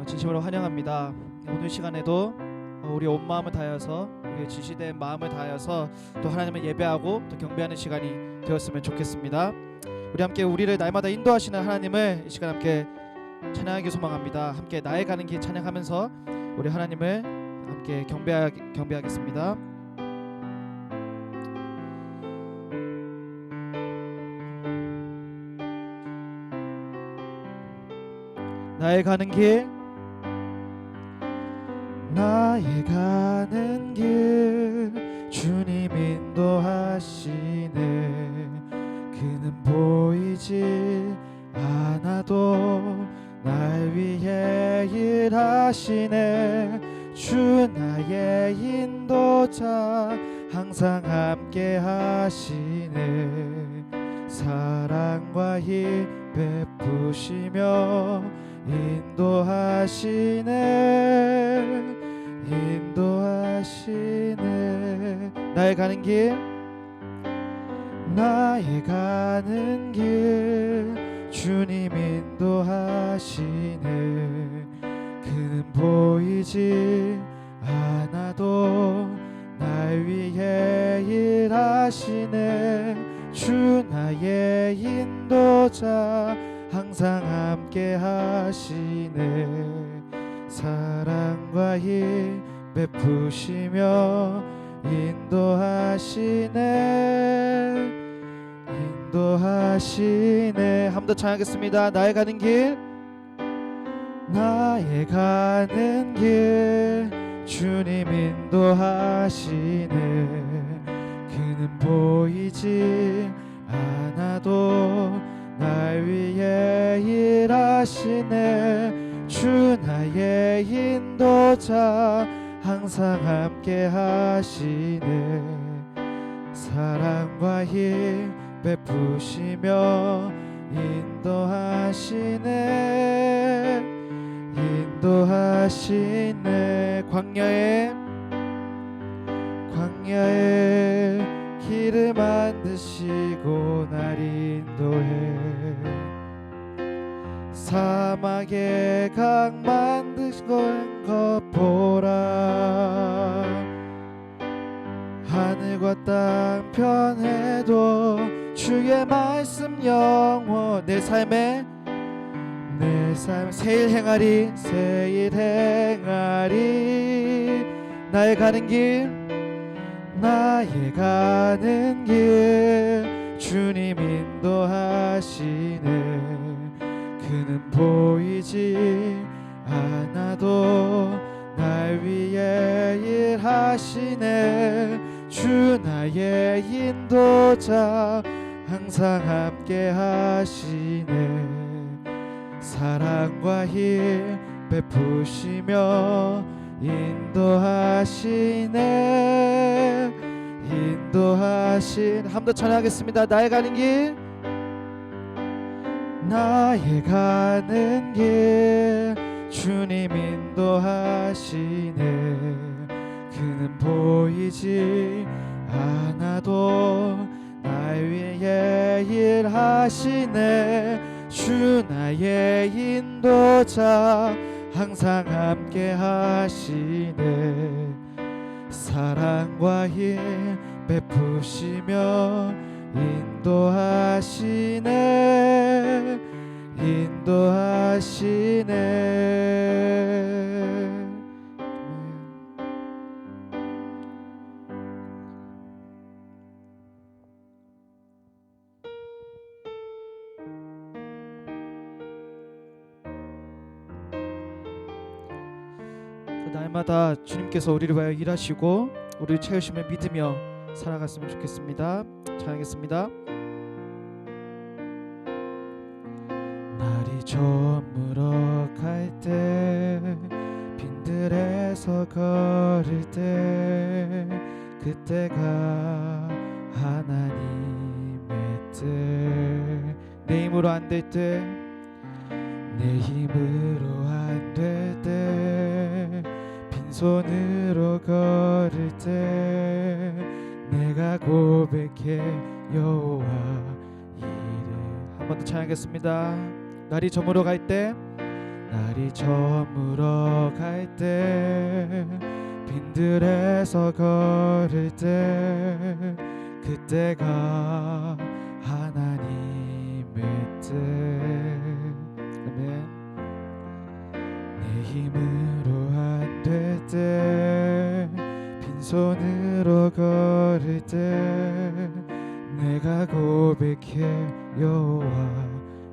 진심으로 환영합니다. 오늘 시간에도 우리 온 마음을 다하여서 우리의 지시된 마음을 다하여서 또 하나님을 예배하고 또 경배하는 시간이 되었으면 좋겠습니다. 우리 함께 우리를 날마다 인도하시는 하나님을 이 시간 함께 찬양하기 소망합니다. 함께 나의 가는 길 찬양하면서 우리 하나님을 함께 경배하겠습니다. 나의 가는 길, 나의 가는 길 주님 인도하시네. 그는 보이지 않아도 날 위해 일하시네. 주 나의 인도자 항상 함께 하시네. 사랑과 힘 베푸시며 인도하시네. 나의 가는 길, 나의 가는 길 주님 인도하시네. 그는 보이지 않아도 날 위해 일하시네. 주 나의 인도자 항상 함께 하시네. 사랑과 힘 베푸시며 인도하시네. 한 번 더 찬양하겠습니다. 나의 가는 길, 나의 가는 길 주님 인도하시네. 그는 보이지 않아도 날 위해 일하시네. 주 나의 인도자 항상 함께 하시네. 사랑과 힘 베푸시며 인도하시네. 광야에 길을 만드시고 날 인도해. 사막에 강 만드신 것 보라. 하늘과 땅 편에도 주의 말씀 영원. 내 삶 새일 행하리. 나의 가는 길, 나의 가는 길 주님 인도하시네. 그는 보이지 않아도 날 위해 일하시네. 주 나의 인도자 항상 함께 하시네. 사랑과 힘 베푸시며 인도하시네. 한 번 더 찬양하겠습니다. 나의 가는 길, 나의 가는 길 주님 인도하시네. 그는 보이지 않아도 날 위해 일하시네. 주 나의 인도자 항상 함께 하시네. 사랑과 힘 베푸시며 인도하시네. 날마다 주님께서 우리를 위하여 일하시고 우리를 채우심을 믿으며 살아갔으면 좋겠습니다. 찬양하겠습니다. 날이 저물어 갈 때, 빈들에서 걸을 때, 그때가 하나님의 뜻. 내 힘으로 안 될 때, 내 힘으로 안 될 때, 빈손으로 걸을 때 내가 고백해 여호와 이래. 한 번 더 찬양하겠습니다. 날이 저물어 갈 때, 날이 날이 저물어 갈 때 빈들에서 걸을 때 그때가 하나님의 뜻. 아멘. 내 힘으로 안 될 때 빈손으로 걸을 때 내가 고백해 여호와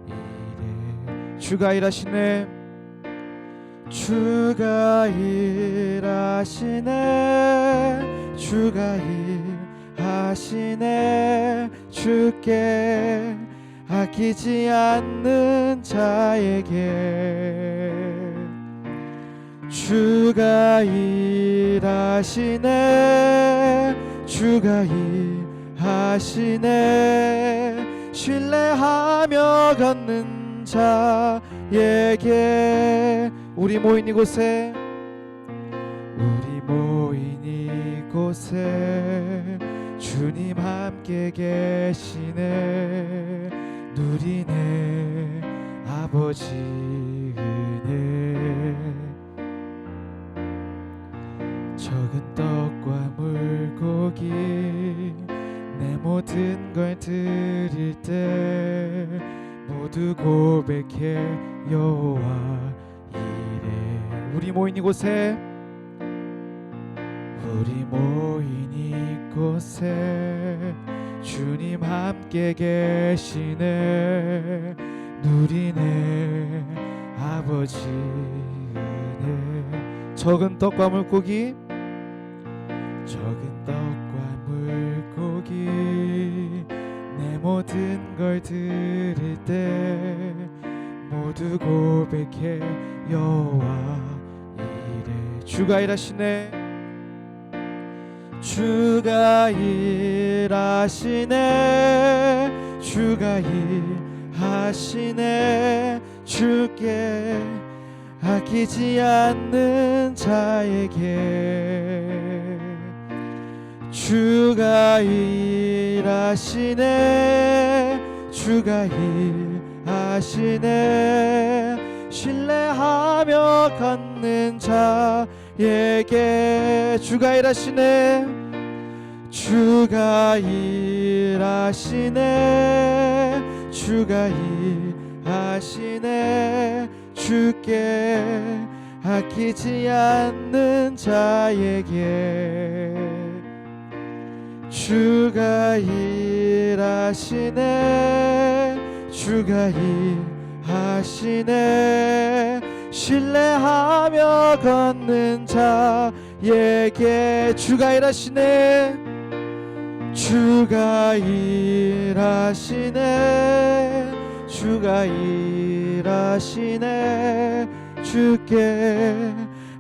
이래. 주가 일하시네. 주가 일하시네. 주가 일하시네. 주께 아끼지 않는 자에게 주가 일하시네. 주가 일하시네. 신뢰하며 걷는 자에게 우리 모인 이곳에 주님 함께 계시네. 누리네 아버지 은혜. 적은 떡과 물고기 내 모든 걸 드릴 때 모두 고백해 여호와 이래. 우리 모인 이곳에 주님 함께 계시네. 누리네 아버지 은혜. 적은 떡과 물고기 내 모든 걸 드릴 때 모두 고백해 여호와 이래. 주가 일하시네. 주가 일하시네. 주가 일하시네. 주께 아끼지 않는 자에게 주가 일하시네. 주가 일하시네. 신뢰하며 걷는 자에게 주가 일하시네. 주가 일하시네. 주가 일하시네. 주께 아끼지 않는 자에게 주가 일하시네. 주가 일하시네. 신뢰하며 걷는 자에게 주가 일하시네. 주가 일하시네. 주가 일하시네. 주께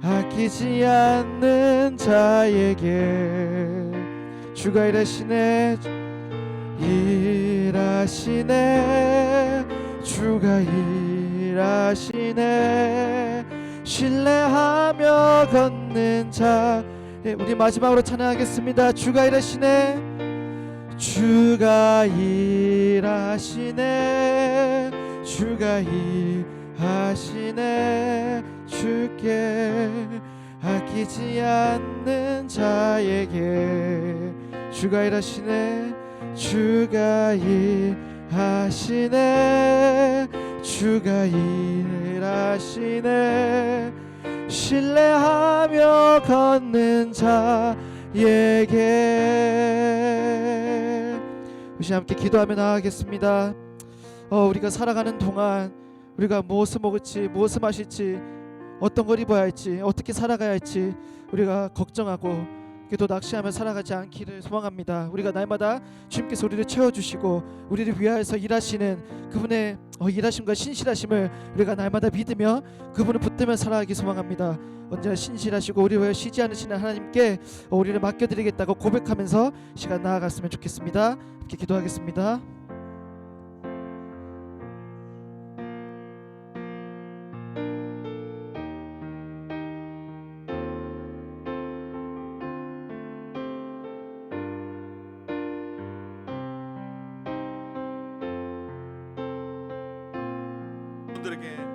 아끼지 않는 자에게 주가 일하시네. 일하시네. 주가 일하시네. 신뢰하며 걷는 자. 우리 마지막으로 찬양하겠습니다. 주가 일하시네. 주가 일하시네. 주가 일하시네. 주께 아끼지 않는 자에게 주가 일하시네. 주가 일하시네. 주가 일하시네. 신뢰하며 걷는 자에게. 우리 함께 기도하며 나아가겠습니다. 우리가 살아가는 동안 우리가 무엇을 먹을지 무엇을 마실지 어떤 걸 입어야 할지 어떻게 살아가야 할지 우리가 걱정하고 또 낙심하며 살아가지 않기를 소망합니다. 우리가 날마다 주님께서 우리를 채워주시고 우리를 위하여서 일하시는 그분의 일하심과 신실하심을 우리가 날마다 믿으며 그분을 붙들며 살아가기 소망합니다. 언제나 신실하시고 우리 위하여 쉬지 않으시는 하나님께 우리를 맡겨드리겠다고 고백하면서 시간 나아갔으면 좋겠습니다. 함께 기도하겠습니다.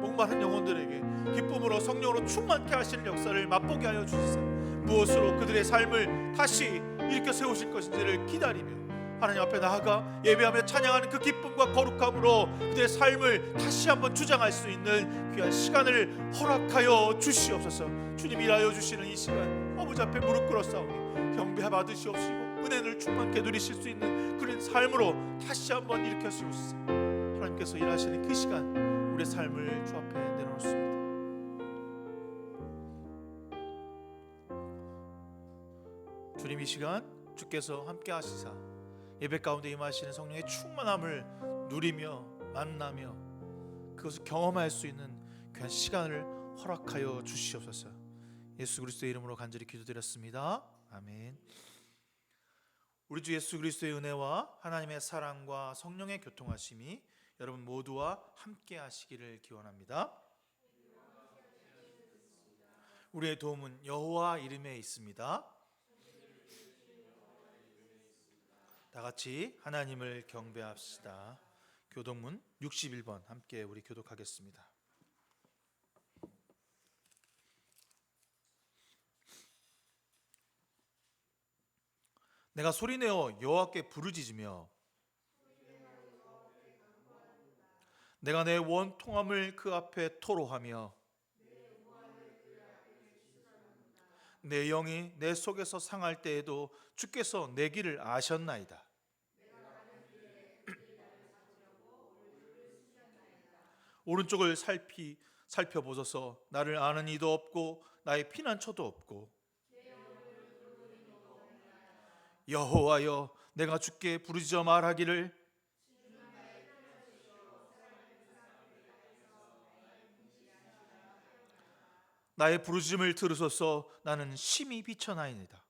목마른 영혼들에게 성령으로 충만케 하시는 역사를 맛보게 하여 주시사 무엇으로 그들의 삶을 다시 일으켜 세우실 것인지를 기다리며 하나님 앞에 나아가 예배하며 찬양하는 그 기쁨과 거룩함으로 그들의 삶을 다시 한번 주장할 수 있는 귀한 시간을 허락하여 주시옵소서. 주님 일하여 주시는 이 시간 아버지 앞에 무릎 꿇어 싸우니 경배 받으시옵시고 은혜를 충만케 누리실 수 있는 그런 삶으로 다시 한번 일으켜 세우시사 하나님께서 일하시는 그 시간 우리의 삶을 주 앞에 내려놓습니다. 주님 이 시간 주께서 함께 하시사 예배 가운데 임하시는 성령의 충만함을 누리며 만나며 그것을 경험할 수 있는 귀한 시간을 허락하여 주시옵소서. 예수 그리스도의 이름으로 간절히 기도드렸습니다. 아멘. 우리 주 예수 그리스도의 은혜와 하나님의 사랑과 성령의 교통하심이 여러분 모두와 함께 하시기를 기원합니다. 우리의 도움은 여호와 이름에 있습니다. 다 같이 하나님을 경배합시다. 교독문 61번 함께 우리 교독하겠습니다. 내가 소리내어 여호와께 부르짖으며 내가 내 원통함을 그 앞에 토로하며 내 영이 내 속에서 상할 때에도 주께서 내 길을 아셨나이다. 오른쪽을 살펴보소서. 나를 아는 이도 없고 나의 피난처도 없고 여호와여 내가 주께 부르짖어 말하기를 나의 부르짖음을 들으소서. 나는 심히 비천하이다.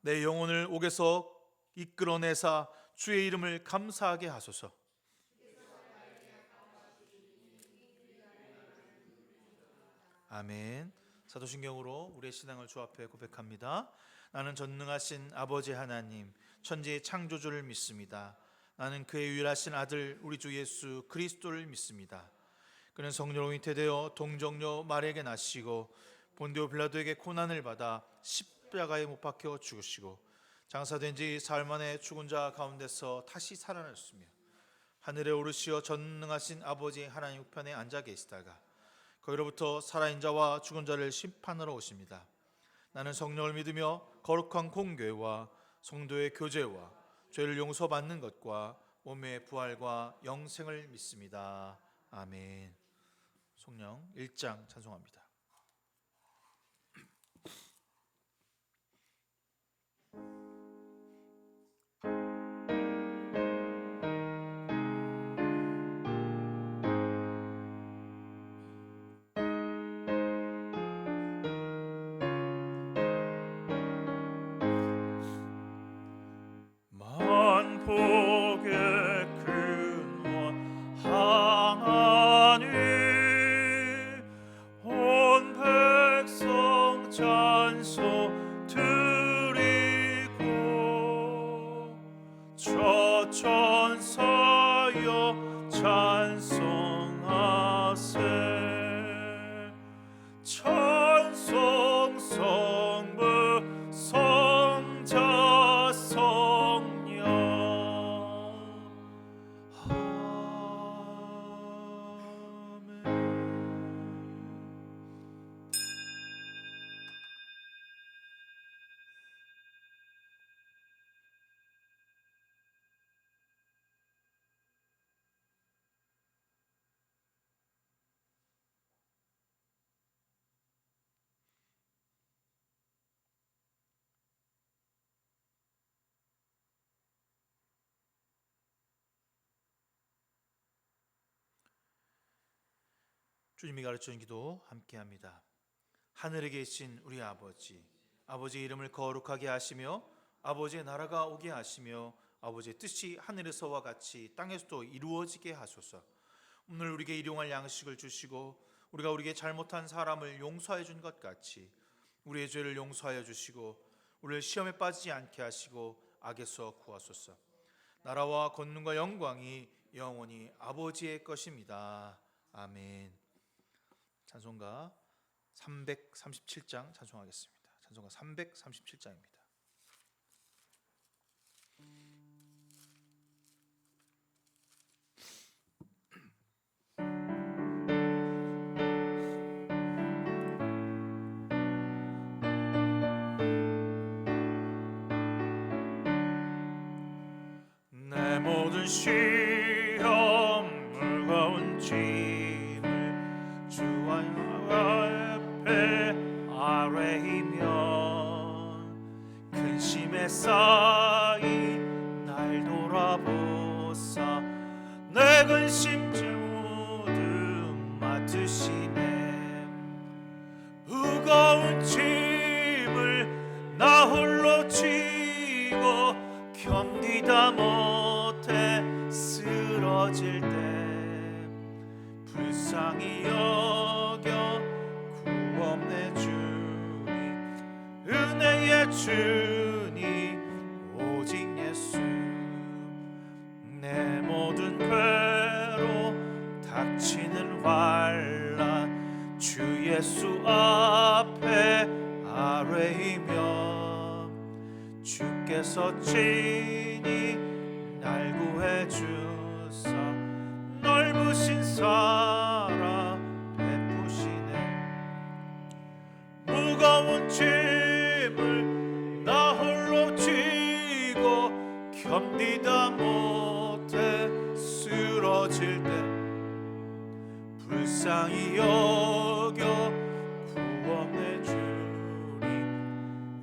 내 영혼을 옥에서 이끌어내사 주의 이름을 감사하게 하소서. 아멘. 사도신경으로 우리의 신앙을 주 앞에 고백합니다. 나는 전능하신 아버지 하나님 천지의 창조주를 믿습니다. 나는 그의 유일하신 아들 우리 주 예수 그리스도를 믿습니다. 그는 성령으로 잉태되어 동정녀 마리아에게 나시고 본디오 빌라도에게 고난을 받아 십자가에 못 박혀 죽으시고 장사된 지 사흘 만에 죽은 자 가운데서 다시 살아났으며 하늘에 오르시어 전능하신 아버지 하나님 우편에 앉아 계시다가 거기로부터 살아있는 자와 죽은 자를 심판하러 오십니다. 나는 성령을 믿으며 거룩한 공교회와 성도의 교제와 죄를 용서받는 것과 몸의 부활과 영생을 믿습니다. 아멘. 성령 1장 찬송합니다. 만복의 근원 하나님 온 백성 찬송 드리고 저 천사여 찬송하세 찬송 성부 성자 성령 아멘. 주님이 가르치는 기도 함께합니다. 하늘에 계신 우리 아버지, 아버지의 이름을 거룩하게 하시며 아버지의 나라가 오게 하시며 아버지의 뜻이 하늘에서와 같이 땅에서도 이루어지게 하소서. 오늘 우리에게 일용할 양식을 주시고 우리가 우리에게 잘못한 사람을 용서해 준 것 같이 우리의 죄를 용서하여 주시고 우리를 시험에 빠지지 않게 하시고 악에서 구하소서. 나라와 권능과 영광이 영원히 아버지의 것입니다. 아멘. 찬송가 337장 찬송하겠습니다. 찬송가 337장입니다. 내 모든 시험 무거운 짐을 주 앞에 아뢰이며 근심에 쌓인 날 돌아보사 내 근심들 모두 맡으시네. 무거운 짐을 나 홀로 지고 견디다 못해 쓰러질 때 불쌍히 여겨 구원해 주니 은혜의 주니 오직 예수. 내 모든 괴로 닥치는 환난 주 예수 앞에 아뢰이며 주께서 친히 날 구해 주사 넓으신 사랑 베푸시네. 무거운 짐을 나 홀로 지고 견디다 못해 쓰러질 때 불쌍히 여겨 구원해 주니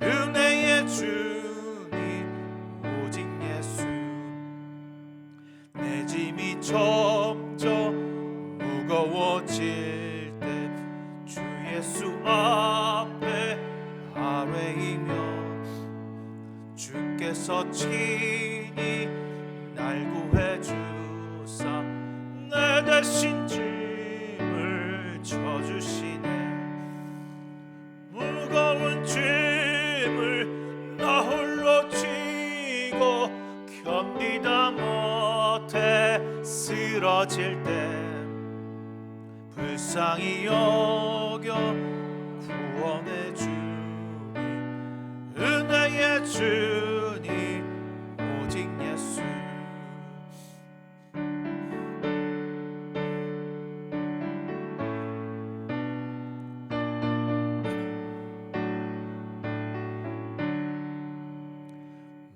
은혜의 주니 오직 예수. 내 짐이 점점 무거워질 때 주 예수 앞에 아뢰이며 주께서 친히 날 구해 주사 내 대신 짐을 져주시네. 무거운 짐을 나 홀로 지고 견디다 못해 쓰러질 때 불쌍히 여겨 구원해 주니 은혜의 주니 오직 예수.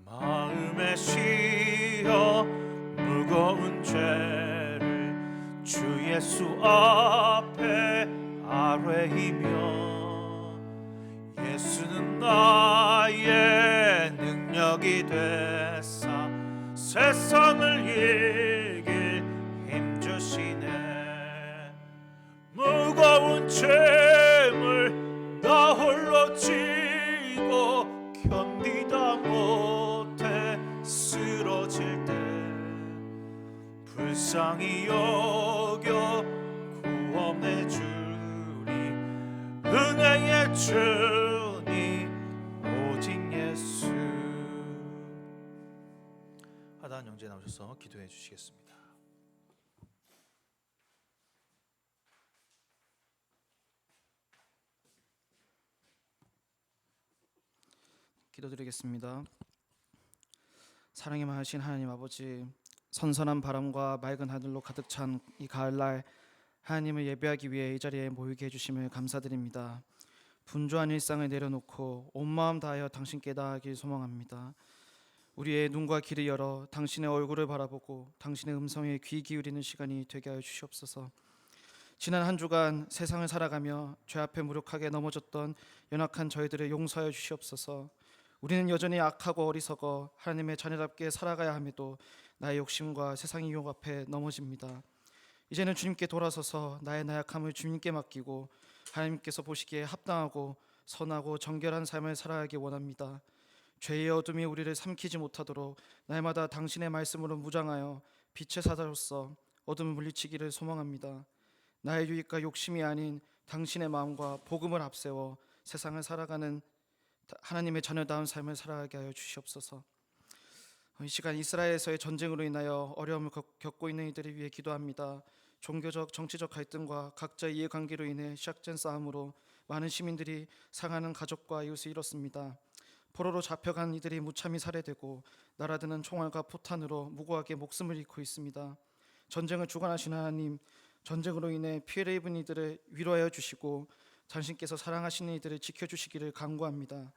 마음에 씌어 무거운 죄를 주 예수 앞에 아뢰이며 예수는 나의 능력이 되사 세상을 이길 힘 주시네. 무거운 짐을 나 홀로 지고 견디다 못해 쓰러질 때 불쌍히 여겨 구원해 주니 은혜의 주니 오직 예수. 하단 형제 나오셔서 기도해 주시겠습니다. 기도드리겠습니다. 사랑이 많으신 하나님 아버지, 선선한 바람과 맑은 하늘로 가득 찬 이 가을날 하나님을 예배하기 위해 이 자리에 모이게 해주심을 감사드립니다. 분주한 일상을 내려놓고 온 마음 다하여 당신께 나아가길 소망합니다. 우리의 눈과 귀를 열어 당신의 얼굴을 바라보고 당신의 음성에 귀 기울이는 시간이 되게 하여 주시옵소서. 지난 한 주간 세상을 살아가며 죄 앞에 무력하게 넘어졌던 연약한 저희들을 용서하여 주시옵소서. 우리는 여전히 악하고 어리석어 하나님의 자녀답게 살아가야 함에도 나의 욕심과 세상의 유혹 앞에 넘어집니다. 이제는 주님께 돌아서서 나의 나약함을 주님께 맡기고 하나님께서 보시기에 합당하고 선하고 정결한 삶을 살아가기 원합니다. 죄의 어둠이 우리를 삼키지 못하도록 날마다 당신의 말씀으로 무장하여 빛의 사자로서 어둠을 물리치기를 소망합니다. 나의 유익과 욕심이 아닌 당신의 마음과 복음을 앞세워 세상을 살아가는 하나님의 자녀다운 삶을 살아가게 하여 주시옵소서. 이 시간 이스라엘에서의 전쟁으로 인하여 어려움을 겪고 있는 이들을 위해 기도합니다. 종교적, 정치적 갈등과 각자의 이해관계로 인해 시작된 싸움으로 많은 시민들이 사랑하는 가족과 이웃을 잃었습니다. 포로로 잡혀간 이들이 무참히 살해되고 날아드는 총알과 포탄으로 무고하게 목숨을 잃고 있습니다. 전쟁을 주관하시는 하나님, 전쟁으로 인해 피해를 입은 이들을 위로하여 주시고 당신께서 사랑하시는 이들을 지켜주시기를 간구합니다.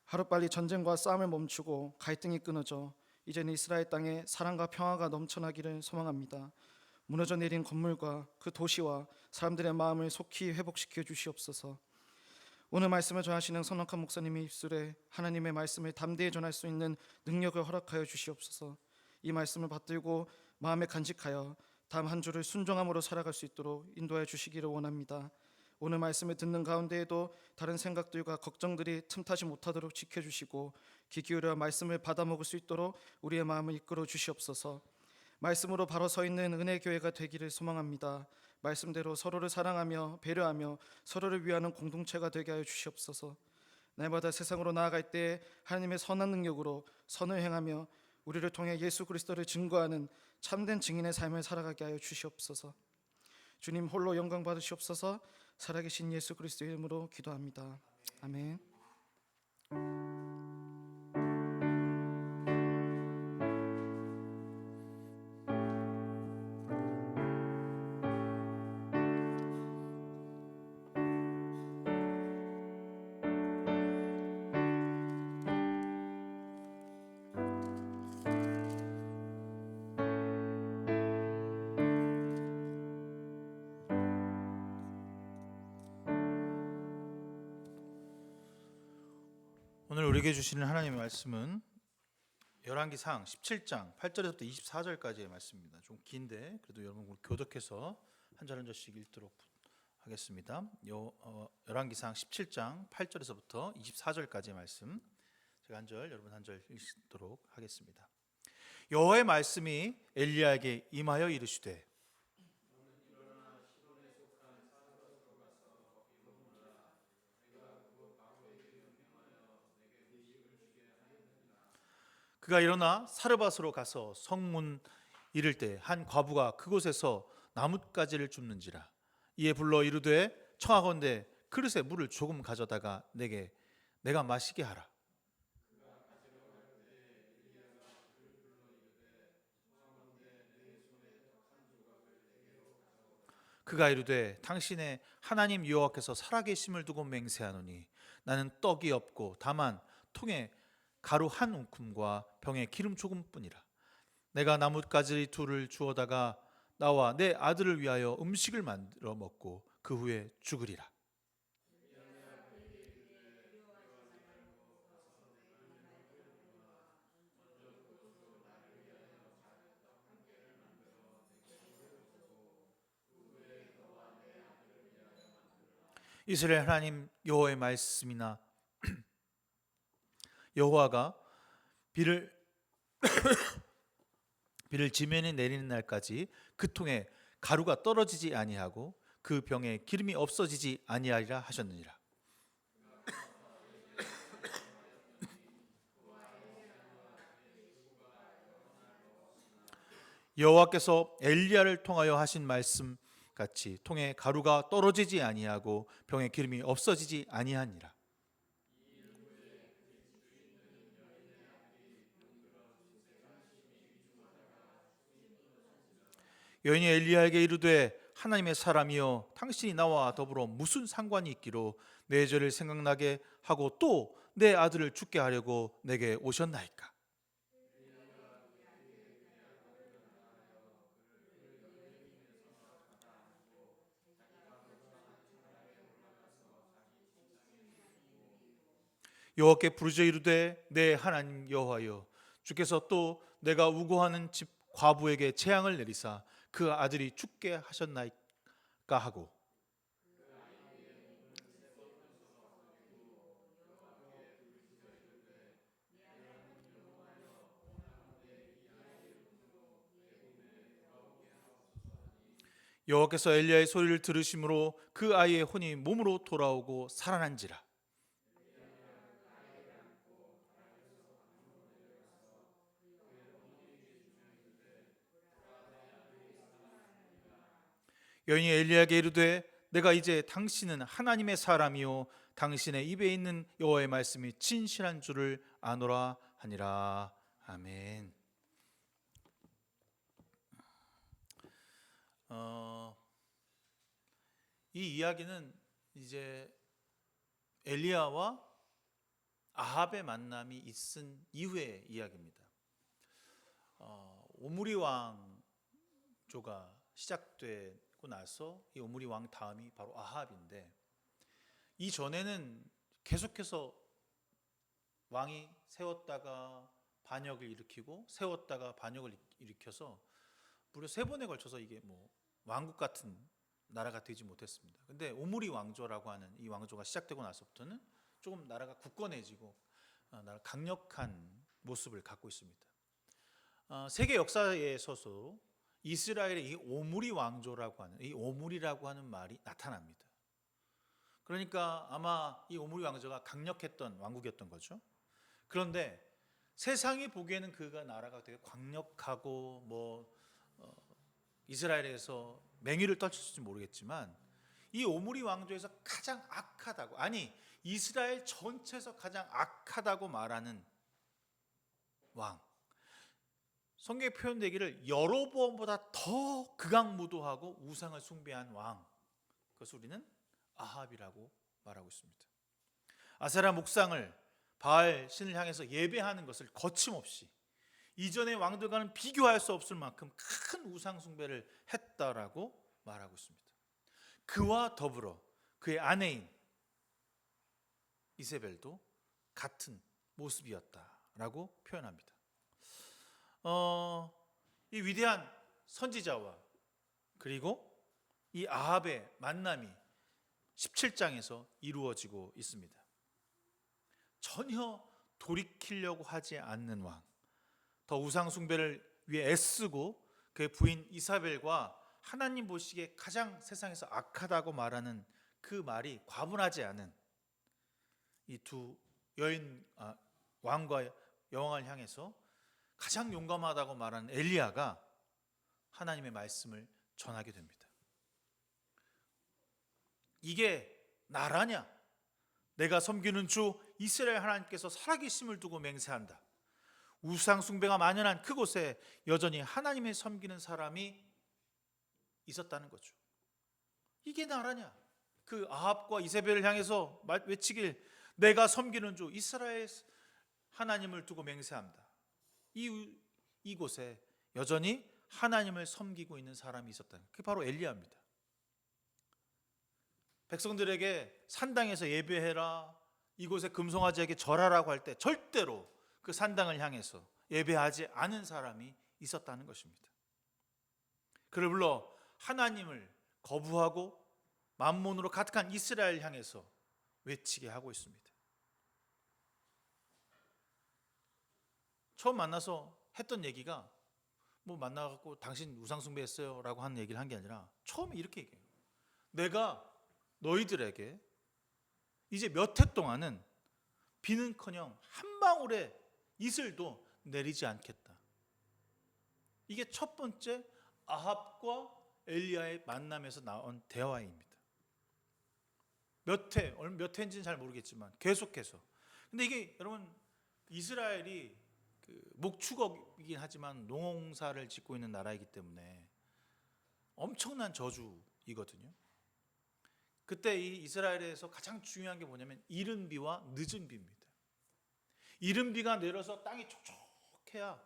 하루빨리 전쟁과 싸움을 멈추고 갈등이 끊어져 이제는 이스라엘 땅에 사랑과 평화가 넘쳐나기를 소망합니다. 무너져 내린 건물과 그 도시와 사람들의 마음을 속히 회복시켜 주시옵소서. 오늘 말씀을 전하시는 선악한 목사님의 입술에 하나님의 말씀을 담대히 전할 수 있는 능력을 허락하여 주시옵소서. 이 말씀을 받들고 마음에 간직하여 다음 한 주를 순종함으로 살아갈 수 있도록 인도하여 주시기를 원합니다. 오늘 말씀을 듣는 가운데에도 다른 생각들과 걱정들이 틈타지 못하도록 지켜주시고 귀 기울여 말씀을 받아먹을 수 있도록 우리의 마음을 이끌어 주시옵소서. 말씀으로 바로 서 있는 은혜교회가 되기를 소망합니다. 말씀대로 서로를 사랑하며 배려하며 서로를 위하는 공동체가 되게 하여 주시옵소서. 날마다 세상으로 나아갈 때 하나님의 선한 능력으로 선을 행하며 우리를 통해 예수 그리스도를 증거하는 참된 증인의 삶을 살아가게 하여 주시옵소서. 주님 홀로 영광 받으시옵소서. 살아계신 예수 그리스도의 이름으로 기도합니다. 아멘. 오늘 우리에게 주시는 하나님의 말씀은 열왕기상 17장 8절에서부터 24절까지의 말씀입니다. 좀 긴데 그래도 여러분 교독해서 한 절 한 절씩 읽도록 하겠습니다. 열왕기상 17장 8절에서부터 24절까지의 말씀, 제가 한 절, 여러분 한 절 읽도록 하겠습니다. 여호와의 말씀이 엘리야에게 임하여 이르시되 그가 일어나 사르밧으로 가서 성문 이를 때 한 과부가 그곳에서 나뭇가지를 줍는지라. 이에 불러 이르되 청하건대 그릇에 물을 조금 가져다가 내가 마시게 하라. 그가 이르되 당신의 하나님 여호와께서 살아계심을 두고 맹세하노니 나는 떡이 없고 다만 통에 가루 한 움큼과 병에 기름 조금뿐이라. 내가 나뭇가지 둘을 주워다가 나와 내 아들을 위하여 음식을 만들어 먹고 그 후에 죽으리라. 이스라엘 하나님 여호와의 말씀이나 여호와가 비를 지면에 내리는 날까지 그 통에 가루가 떨어지지 아니하고 그 병에 기름이 없어지지 아니하리라 하셨느니라. 여호와께서 엘리야를 통하여 하신 말씀 같이 통에 가루가 떨어지지 아니하고 병에 기름이 없어지지 아니하니라. 여인이 엘리야에게 이르되 하나님의 사람이여 당신이 나와 더불어 무슨 상관이 있기로 내 죄를 생각나게 하고 또 내 아들을 죽게 하려고 내게 오셨나이까. 여호와께 부르짖어 이르되 내 하나님 여호와여 주께서 또 내가 우고하는 집 과부에게 재앙을 내리사 그 아들이 죽게 하셨나이까 하고 여호와께서 엘리야의 소리를 들으심으로 그 아이의 혼이 몸으로 돌아오고 살아난지라. 여인이 엘리야에게 이르되 내가 이제 당신은 하나님의 사람이요 당신의 입에 있는 여호와의 말씀이 진실한 줄을 아노라 하니라. 아멘. 이 이야기는 이제 엘리야와 아합의 만남이 있은 이후의 이야기입니다. 오므리 왕조가 시작되고 나서 이 오므리 왕 다음이 바로 아합인데, 이 전에는 계속해서 왕이 세웠다가 반역을 일으키고 세웠다가 반역을 일으켜서 무려 3번에 걸쳐서 이게 뭐 왕국 같은 나라가 되지 못했습니다. 근데 오므리 왕조라고 하는 이 왕조가 시작되고 나서부터는 조금 나라가 굳건해지고 나라 강력한 모습을 갖고 있습니다. 세계 역사에 서서 이스라엘의 이 오므리 왕조라고 하는, 이 오므리라고 하는 말이 나타납니다. 그러니까 아마 이 오므리 왕조가 강력했던 왕국이었던 거죠. 그런데 세상이 보기에는 그가 나라가 되게 강력하고 이스라엘에서 맹위를 떨쳤을지 모르겠지만, 이 오므리 왕조에서 가장 악하다고, 아니 이스라엘 전체에서 가장 악하다고 말하는 왕, 성경에 표현되기를 여로보암보다 더 극악무도하고 우상을 숭배한 왕, 그것을 우리는 아합이라고 말하고 있습니다. 아세라 목상을 바알 신을 향해서 예배하는 것을 거침없이 이전의 왕들과는 비교할 수 없을 만큼 큰 우상 숭배를 했다라고 말하고 있습니다. 그와 더불어 그의 아내인 이세벨도 같은 모습이었다라고 표현합니다. 이 위대한 선지자와 그리고 이 아합의 만남이 17장에서 이루어지고 있습니다. 전혀 돌이키려고 하지 않는 왕, 더 우상 숭배를 위해 애쓰고 그의 부인 이사벨과 하나님 보시기에 가장 세상에서 악하다고 말하는 그 말이 과분하지 않은 이 두 왕과 여왕을 향해서 가장 용감하다고 말하는 엘리야가 하나님의 말씀을 전하게 됩니다. 이게 나라냐? 내가 섬기는 주 이스라엘 하나님께서 살아계심을 두고 맹세한다. 우상 숭배가 만연한 그곳에 여전히 하나님을 섬기는 사람이 있었다는 거죠. 이게 나라냐? 그 아합과 이세벨을 향해서 외치길 내가 섬기는 주 이스라엘 하나님을 두고 맹세한다. 이곳에 여전히 하나님을 섬기고 있는 사람이 있었다는, 그게 바로 엘리야입니다. 백성들에게 산당에서 예배해라, 이곳에 금송아지에게 절하라고 할 때 절대로 그 산당을 향해서 예배하지 않은 사람이 있었다는 것입니다. 그를 불러 하나님을 거부하고 만몬으로 가득한 이스라엘 향해서 외치게 하고 있습니다. 처음 만나서 했던 얘기가 만나갖고 당신 우상숭배했어요 라고 하는 얘기를 한 게 아니라 처음에 이렇게 얘기해요. 내가 너희들에게 이제 몇 해 동안은 비는커녕 한 방울의 이슬도 내리지 않겠다. 이게 첫 번째 아합과 엘리야의 만남에서 나온 대화입니다. 몇 해인지는 잘 모르겠지만 계속해서. 근데 이게 여러분 이스라엘이 목축업이긴 하지만 농사를 짓고 있는 나라이기 때문에 엄청난 저주이거든요. 그때 이 이스라엘에서 가장 중요한 게 뭐냐면 이른 비와 늦은 비입니다. 이른 비가 내려서 땅이 촉촉해야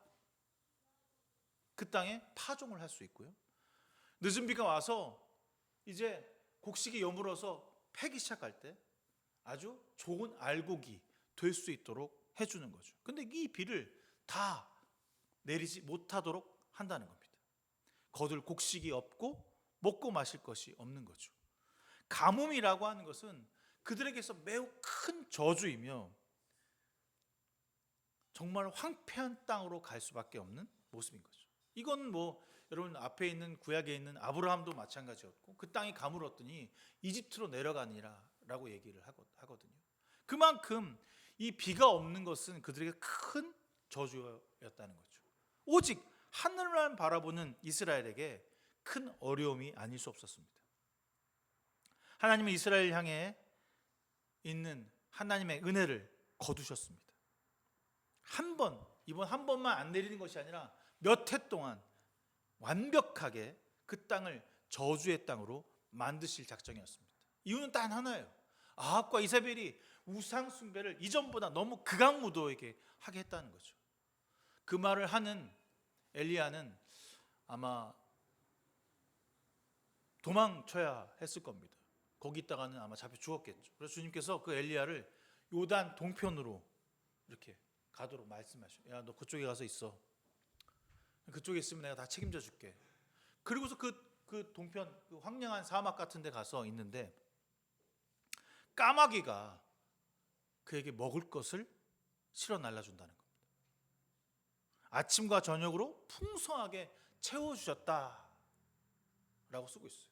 그 땅에 파종을 할 수 있고요. 늦은 비가 와서 이제 곡식이 여물어서 패기 시작할 때 아주 좋은 알곡이 될 수 있도록 해주는 거죠. 근데 이 비를 다 내리지 못하도록 한다는 겁니다. 거둘 곡식이 없고 먹고 마실 것이 없는 거죠. 가뭄이라고 하는 것은 그들에게서 매우 큰 저주이며 정말 황폐한 땅으로 갈 수밖에 없는 모습인 거죠. 이건 여러분 앞에 있는 구약에 있는 아브라함도 마찬가지였고 그 땅이 가물었더니 이집트로 내려가니라라고 얘기를 하거든요. 그만큼 이 비가 없는 것은 그들에게 큰 저주였다는 거죠. 오직 하늘만 바라보는 이스라엘에게 큰 어려움이 아닐 수 없었습니다. 하나님은 이스라엘 향해 있는 하나님의 은혜를 거두셨습니다. 이번 한 번만 안 내리는 것이 아니라 몇 해 동안 완벽하게 그 땅을 저주의 땅으로 만드실 작정이었습니다. 이유는 단 하나예요. 아합과 이세벨이 우상 숭배를 이전보다 너무 극악무도하게 하게 했다는 거죠. 그 말을 하는 엘리야는 아마 도망쳐야 했을 겁니다. 거기 있다가는 아마 잡혀 죽었겠죠. 그래서 주님께서 그 엘리야를 요단 동편으로 이렇게 가도록 말씀하셔요. 야, 너 그쪽에 가서 있어. 그쪽에 있으면 내가 다 책임져 줄게. 그리고서 그 동편, 그 황량한 사막 같은 데 가서 있는데 까마귀가 그에게 먹을 것을 실어 날라준다는 겁니다. 아침과 저녁으로 풍성하게 채워주셨다 라고 쓰고 있어요.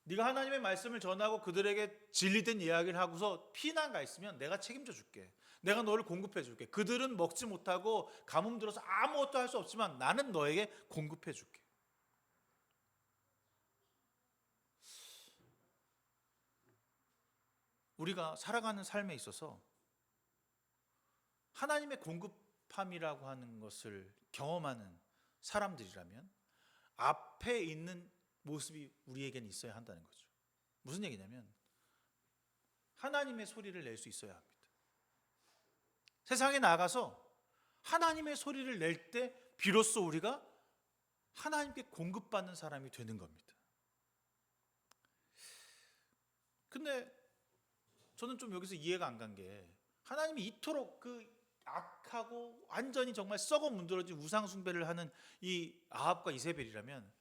네가 하나님의 말씀을 전하고 그들에게 진리된 이야기를 하고서 피난 가 있으면 내가 책임져 줄게. 내가 너를 공급해 줄게. 그들은 먹지 못하고 가뭄 들어서 아무것도 할 수 없지만 나는 너에게 공급해 줄게. 우리가 살아가는 삶에 있어서 하나님의 공급함이라고 하는 것을 경험하는 사람들이라면 앞에 있는 모습이 우리에게는 있어야 한다는 거죠. 무슨 얘기냐면 하나님의 소리를 낼 수 있어야 합니다. 세상에 나가서 하나님의 소리를 낼 때 비로소 우리가 하나님께 공급받는 사람이 되는 겁니다. 근데 저는 좀 여기서 이해가 안 간 게 하나님이 이토록 그 악하고 완전히 정말 썩어 문드러진 우상 숭배를 하는 이 아합과 이세벨이라면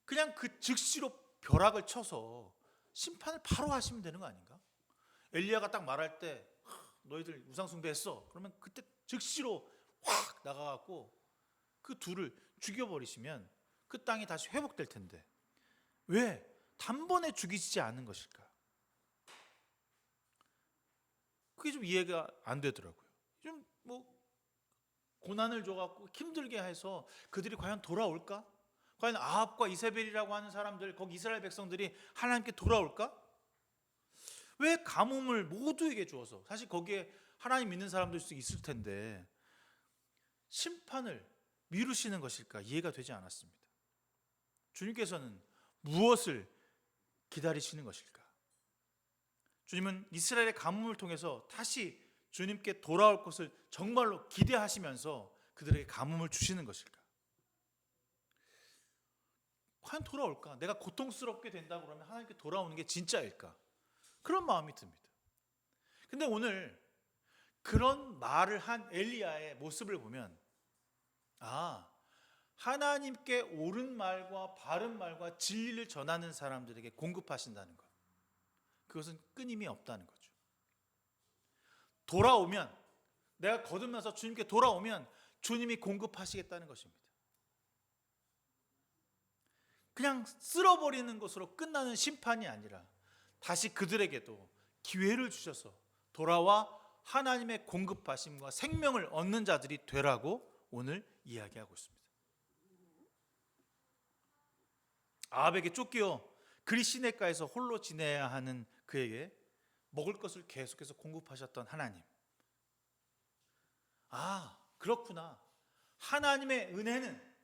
그냥 그 즉시로 벼락을 쳐서 심판을 바로 하시면 되는 거 아닌가? 엘리야가 딱 말할 때 너희들 우상 숭배했어. 그러면 그때 즉시로 확 나가갖고 그 둘을 죽여버리시면 그 땅이 다시 회복될 텐데 왜 단번에 죽이지 않은 것일까? 그게 좀 이해가 안 되더라고요. 좀 고난을 줘갖고 힘들게 해서 그들이 과연 돌아올까? 과연 아합과 이세벨이라고 하는 사람들, 거기 이스라엘 백성들이 하나님께 돌아올까? 왜 가뭄을 모두에게 주어서, 사실 거기에 하나님 믿는 사람들도 있을 텐데 심판을 미루시는 것일까? 이해가 되지 않았습니다. 주님께서는 무엇을 기다리시는 것일까? 주님은 이스라엘의 가뭄을 통해서 다시 주님께 돌아올 것을 정말로 기대하시면서 그들에게 가뭄을 주시는 것일까? 과연 돌아올까? 내가 고통스럽게 된다고 그러면 하나님께 돌아오는 게 진짜일까? 그런 마음이 듭니다. 근데 오늘 그런 말을 한 엘리야의 모습을 보면 하나님께 옳은 말과 바른 말과 진리를 전하는 사람들에게 공급하신다는 것, 그것은 끊임이 없다는 거죠. 돌아오면, 내가 거듭나서 주님께 돌아오면 주님이 공급하시겠다는 것입니다. 그냥 쓸어버리는 것으로 끝나는 심판이 아니라 다시 그들에게도 기회를 주셔서 돌아와 하나님의 공급하심과 생명을 얻는 자들이 되라고 오늘 이야기하고 있습니다. 아합에게 쫓겨 그리 시냇가에서 홀로 지내야 하는 그에게 먹을 것을 계속해서 공급하셨던 하나님. 그렇구나. 하나님의 은혜는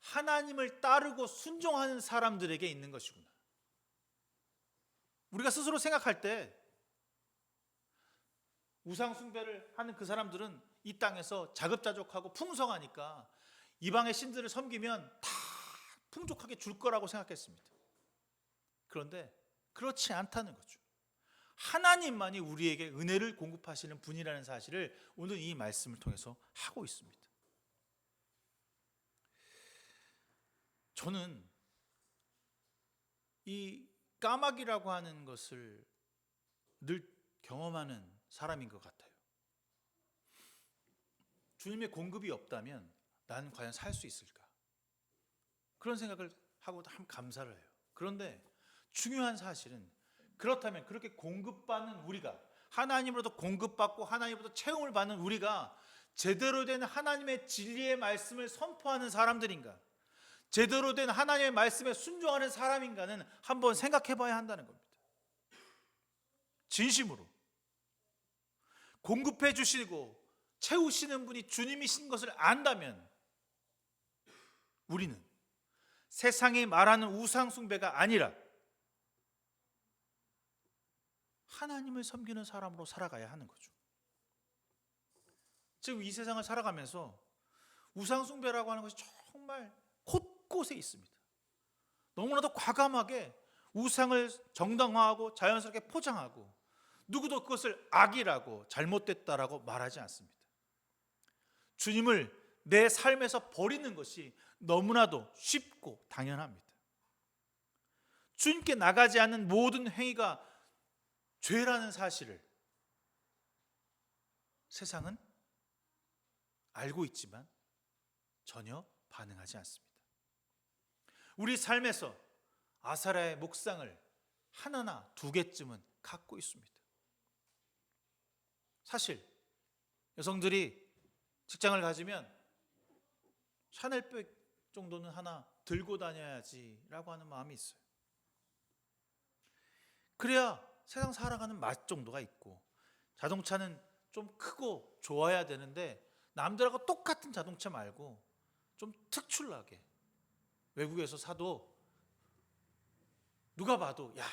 하나님을 따르고 순종하는 사람들에게 있는 것이구나. 우리가 스스로 생각할 때 우상 숭배를 하는 그 사람들은 이 땅에서 자급자족하고 풍성하니까 이방의 신들을 섬기면 다 풍족하게 줄 거라고 생각했습니다. 그런데 그렇지 않다는 거죠. 하나님만이 우리에게 은혜를 공급하시는 분이라는 사실을 오늘 이 말씀을 통해서 하고 있습니다. 저는 이 까마귀라고 하는 것을 늘 경험하는 사람인 것 같아요. 주님의 공급이 없다면 나는 과연 살 수 있을까? 그런 생각을 하고 참 감사를 해요. 그런데 중요한 사실은 그렇다면 그렇게 공급받는 우리가, 하나님으로부터 공급받고 하나님으로부터 채움을 받는 우리가 제대로 된 하나님의 진리의 말씀을 선포하는 사람들인가? 제대로 된 하나님의 말씀에 순종하는 사람인가는 한번 생각해 봐야 한다는 겁니다. 진심으로 공급해 주시고 채우시는 분이 주님이신 것을 안다면 우리는 세상이 말하는 우상 숭배가 아니라 하나님을 섬기는 사람으로 살아가야 하는 거죠. 지금 이 세상을 살아가면서 우상 숭배라고 하는 것이 정말 곳곳에 있습니다. 너무나도 과감하게 우상을 정당화하고 자연스럽게 포장하고 누구도 그것을 악이라고 잘못됐다라고 말하지 않습니다. 주님을 내 삶에서 버리는 것이 너무나도 쉽고 당연합니다. 주님께 나가지 않는 모든 행위가 죄라는 사실을 세상은 알고 있지만 전혀 반응하지 않습니다. 우리 삶에서 아사라의 묵상을 하나나 두 개쯤은 갖고 있습니다. 사실 여성들이 직장을 가지면 샤넬백 정도는 하나 들고 다녀야지라고 하는 마음이 있어요. 그래야 세상 살아가는 맛 정도가 있고, 자동차는 좀 크고 좋아야 되는데 남들하고 똑같은 자동차 말고 좀 특출나게 외국에서 사도 누가 봐도 야,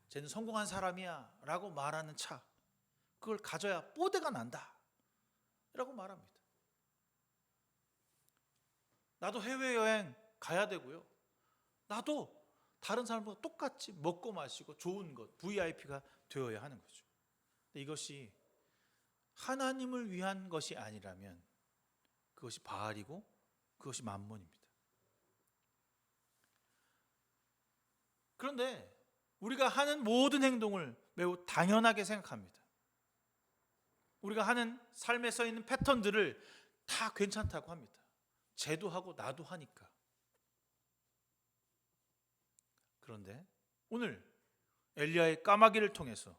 쟤는 성공한 사람이야 라고 말하는 차, 그걸 가져야 뽀대가 난다 라고 말합니다. 나도 해외여행 가야 되고요, 나도 다른 사람보다 똑같이 먹고 마시고 좋은 것, VIP가 되어야 하는 거죠. 이것이 하나님을 위한 것이 아니라면 그것이 바알이고 그것이 만몬입니다. 그런데 우리가 하는 모든 행동을 매우 당연하게 생각합니다. 우리가 하는 삶에 서 있는 패턴들을 다 괜찮다고 합니다. 쟤도 하고 나도 하니까. 그런데 오늘 엘리야의 까마귀를 통해서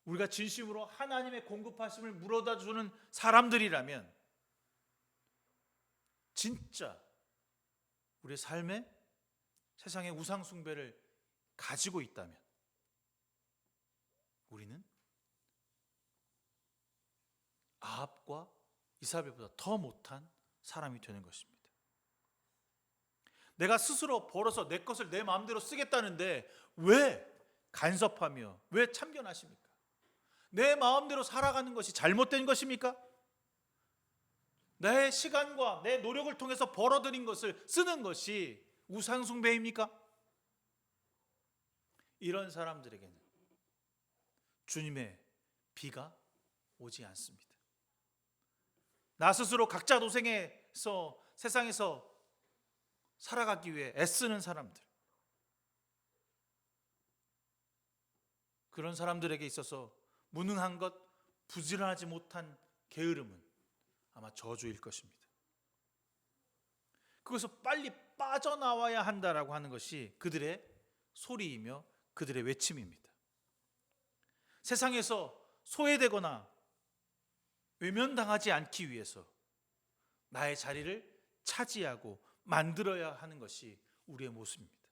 우리가 진심으로 하나님의 공급하심을 물어다 주는 사람들이라면 진짜 우리의 삶에 세상의 우상 숭배를 가지고 있다면 우리는 아합과 이사벨보다 더 못한 사람이 되는 것입니다. 내가 스스로 벌어서 내 것을 내 마음대로 쓰겠다는데 왜 간섭하며 왜 참견하십니까? 내 마음대로 살아가는 것이 잘못된 것입니까? 내 시간과 내 노력을 통해서 벌어들인 것을 쓰는 것이 우상 숭배입니까? 이런 사람들에게는 주님의 비가 오지 않습니다. 나 스스로 각자 도생해서 세상에서 살아가기 위해 애쓰는 사람들, 그런 사람들에게 있어서 무능한 것, 부지런하지 못한 게으름은 아마 저주일 것입니다. 그것을 빨리 빠져나와야 한다라고 하는 것이 그들의 소리이며 그들의 외침입니다. 세상에서 소외되거나 외면당하지 않기 위해서 나의 자리를 차지하고 만들어야 하는 것이 우리의 모습입니다.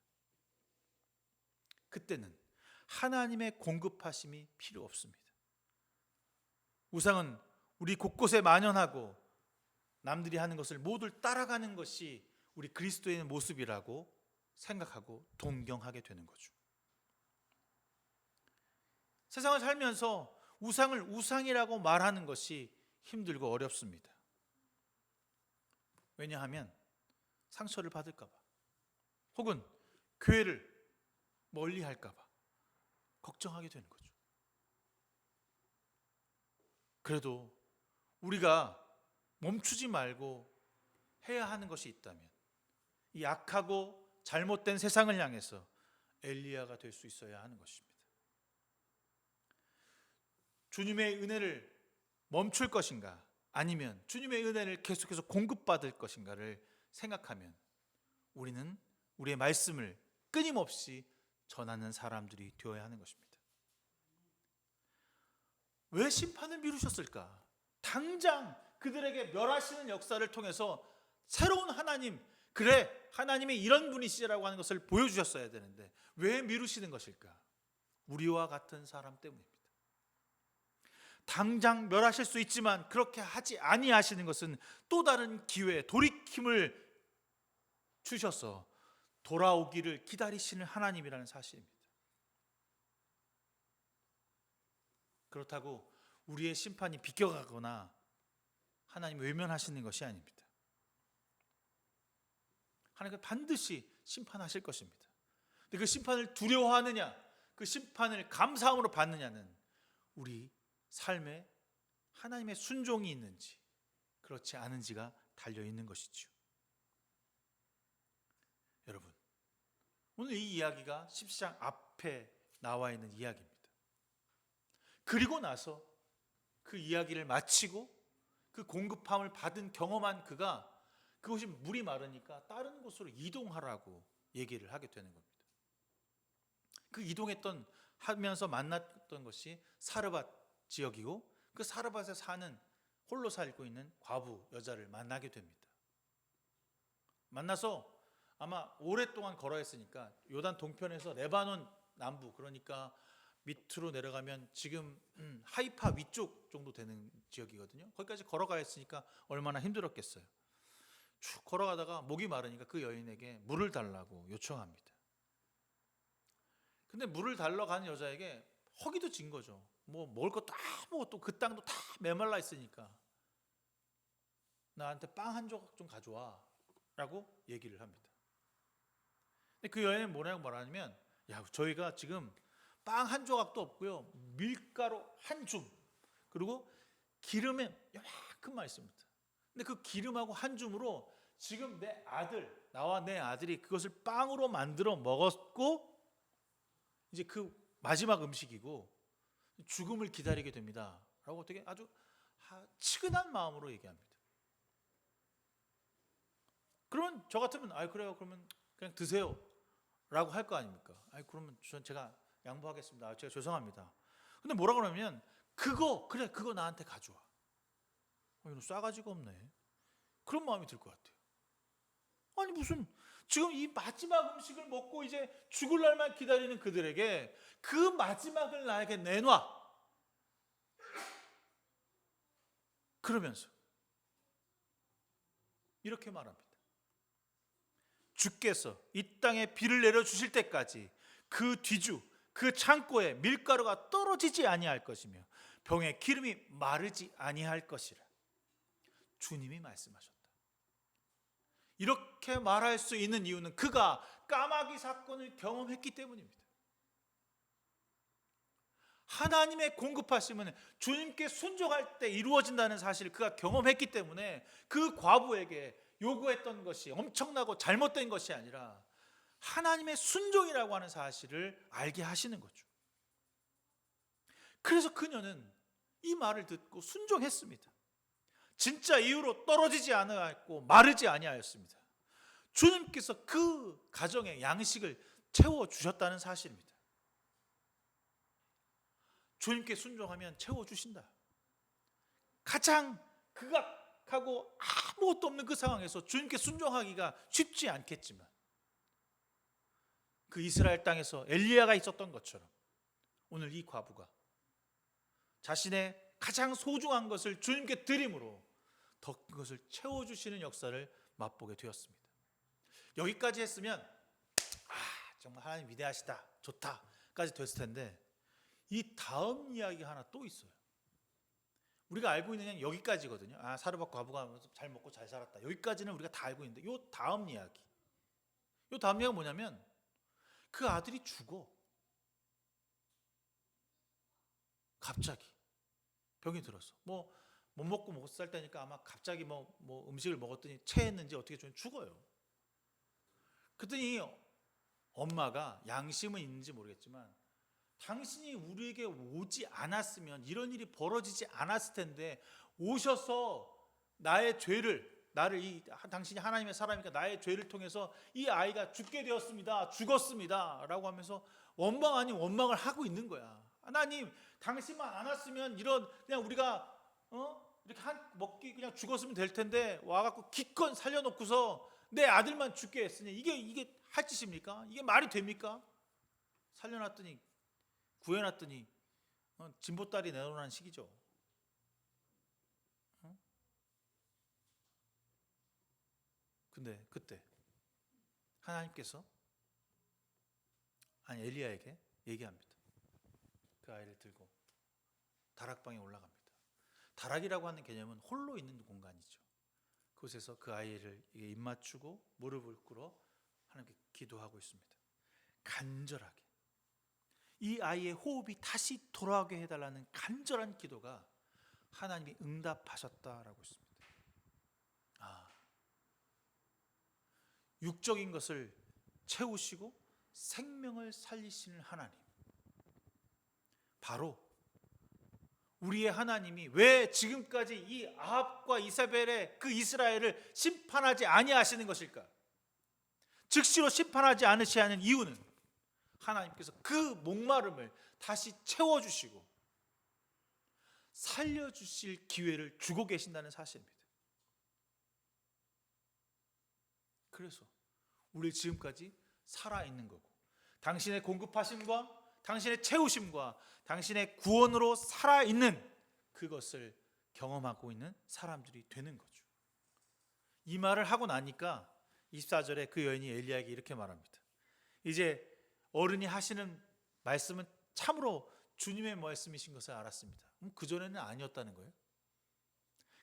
그때는 하나님의 공급하심이 필요 없습니다. 우상은 우리 곳곳에 만연하고 남들이 하는 것을 모두 따라가는 것이 우리 그리스도의 모습이라고 생각하고 동경하게 되는 거죠. 세상을 살면서 우상을 우상이라고 말하는 것이 힘들고 어렵습니다. 왜냐하면 상처를 받을까 봐, 혹은 교회를 멀리 할까 봐 걱정하게 되는 거죠. 그래도 우리가 멈추지 말고 해야 하는 것이 있다면 이 악하고 잘못된 세상을 향해서 엘리야가 될 수 있어야 하는 것입니다. 주님의 은혜를 멈출 것인가, 아니면 주님의 은혜를 계속해서 공급받을 것인가를 생각하면 우리는 우리의 말씀을 끊임없이 전하는 사람들이 되어야 하는 것입니다. 왜 심판을 미루셨을까? 당장 그들에게 멸하시는 역사를 통해서 새로운 하나님, 그래, 하나님이 이런 분이시라고 하는 것을 보여주셨어야 되는데 왜 미루시는 것일까? 우리와 같은 사람 때문입니다. 당장 멸하실 수 있지만 그렇게 하지 아니하시는 것은 또 다른 기회, 돌이킴을 주셔서 돌아오기를 기다리시는 하나님이라는 사실입니다. 그렇다고 우리의 심판이 비껴가거나 하나님 외면하시는 것이 아닙니다. 하나님은 반드시 심판하실 것입니다. 근데 그 심판을 두려워하느냐, 그 심판을 감사함으로 받느냐는 우리 삶에 하나님의 순종이 있는지 그렇지 않은지가 달려 있는 것이죠. 여러분, 오늘 이 이야기가 10장 앞에 나와 있는 이야기입니다. 그리고 나서 그 이야기를 마치고 그 공급함을 받은 경험한 그가 그것이 물이 마르니까 다른 곳으로 이동하라고 얘기를 하게 되는 겁니다. 그 이동했던 하면서 만났던 것이 사르밧 지역이고 그 사르밧에 사는 홀로 살고 있는 과부 여자를 만나게 됩니다. 만나서 아마 오랫동안 걸어했으니까 요단 동편에서 레바논 남부, 그러니까 밑으로 내려가면 지금 하이파 위쪽 정도 되는 지역이거든요. 거기까지 걸어가 했으니까 얼마나 힘들었겠어요. 쭉 걸어가다가 목이 마르니까 그 여인에게 물을 달라고 요청합니다. 근데 물을 달러 가는 여자에게 허기도 진 거죠. 뭐 먹을 것도 아무것도, 그 땅도 다 메말라 있으니까 나한테 빵 한 조각 좀 가져와 라고 얘기를 합니다. 근데 그 여인은 뭐라고 말하냐면, 야, 저희가 지금 빵 한 조각도 없고요, 밀가루 한 줌, 그리고 기름에 요만큼만 있습니다. 근데 그 기름하고 한 줌으로 지금 내 아들, 나와 내 아들이 그것을 빵으로 만들어 먹었고 이제 그 마지막 음식이고 죽음을 기다리게 됩니다 라고 되게 아주 치근한 마음으로 얘기합니다. 그러면 저 같으면 그래요, 그러면 그냥 드세요 라고 할 거 아닙니까? 그러면 제가 양보하겠습니다, 제가 죄송합니다. 근데 뭐라 그러면 그거 나한테 가져와. 이거 싸가지가 없네, 그런 마음이 들 것 같아요. 아니 무슨 지금 이 마지막 음식을 먹고 이제 죽을 날만 기다리는 그들에게 그 마지막을 나에게 내놔, 그러면서 이렇게 말합니다. 주께서 이 땅에 비를 내려주실 때까지 그 뒤주, 그 창고에 밀가루가 떨어지지 아니할 것이며 병에 기름이 마르지 아니할 것이라 주님이 말씀하셨다. 이렇게 말할 수 있는 이유는 그가 까마귀 사건을 경험했기 때문입니다. 하나님의 공급하심은 주님께 순종할 때 이루어진다는 사실을 그가 경험했기 때문에 그 과부에게 요구했던 것이 엄청나고 잘못된 것이 아니라 하나님의 순종이라고 하는 사실을 알게 하시는 거죠. 그래서 그녀는 이 말을 듣고 순종했습니다. 진짜 이유로 떨어지지 않았고 마르지 아니하였습니다. 주님께서 그 가정의 양식을 채워주셨다는 사실입니다. 주님께 순종하면 채워주신다. 가장 극악하고 아무것도 없는 그 상황에서 주님께 순종하기가 쉽지 않겠지만 그 이스라엘 땅에서 엘리야가 있었던 것처럼 오늘 이 과부가 자신의 가장 소중한 것을 주님께 드림으로 더 그것을 채워주시는 역사를 맛보게 되었습니다. 여기까지 했으면 정말 하나님 위대하시다, 좋다까지 됐을 텐데 이 다음 이야기가 하나 또 있어요. 우리가 알고 있는 건 여기까지거든요. 사르밧 과부가 잘 먹고 잘 살았다, 여기까지는 우리가 다 알고 있는데 이 다음 이야기가 뭐냐면 그 아들이 죽어. 갑자기 병이 들어서 못 먹고 못 살 때니까 아마 갑자기 뭐 음식을 먹었더니 체했는지 어떻게 좀 죽어요. 그랬더니 엄마가 양심은 있는지 모르겠지만 당신이 우리에게 오지 않았으면 이런 일이 벌어지지 않았을 텐데 오셔서 나의 죄를, 당신이 하나님의 사람이니까 나의 죄를 통해서 이 아이가 죽게 되었습니다, 죽었습니다 라고 하면서 원망 아닌 원망을 하고 있는 거야. 하나님, 당신만 안 왔으면 그냥 우리가 이렇게 먹기 그냥 죽었으면 될 텐데 와갖고 기껏 살려놓고서 내 아들만 죽게 했으니 이게 할 짓입니까? 이게 말이 됩니까? 살려놨더니 구해놨더니 진보딸이 내놓으라는 식이죠. 근데 그때 하나님께서 엘리야에게 얘기합니다. 그 아이를 들고 다락방에 올라갑니다. 다락이라고 하는 개념은 홀로 있는 공간이죠. 그곳에서 그 아이를 입 맞추고 무릎을 꿇어 하나님께 기도하고 있습니다. 간절하게 이 아이의 호흡이 다시 돌아오게 해달라는 간절한 기도가 하나님이 응답하셨다라고 했습니다. 육적인 것을 채우시고 생명을 살리시는 하나님, 바로 우리의 하나님이 왜 지금까지 이 아합과 이사벨의 그 이스라엘을 심판하지 아니하시는 것일까? 즉시로 심판하지 않으시는 이유는 하나님께서 그 목마름을 다시 채워주시고 살려주실 기회를 주고 계신다는 사실입니다. 그래서 우리 지금까지 살아있는 거고, 당신의 공급하심과 당신의 채우심과 당신의 구원으로 살아있는 그것을 경험하고 있는 사람들이 되는 거죠. 이 말을 하고 나니까 24절에 그 여인이 엘리야에게 이렇게 말합니다. 이제 어른이 하시는 말씀은 참으로 주님의 말씀이신 것을 알았습니다. 그전에는 아니었다는 거예요.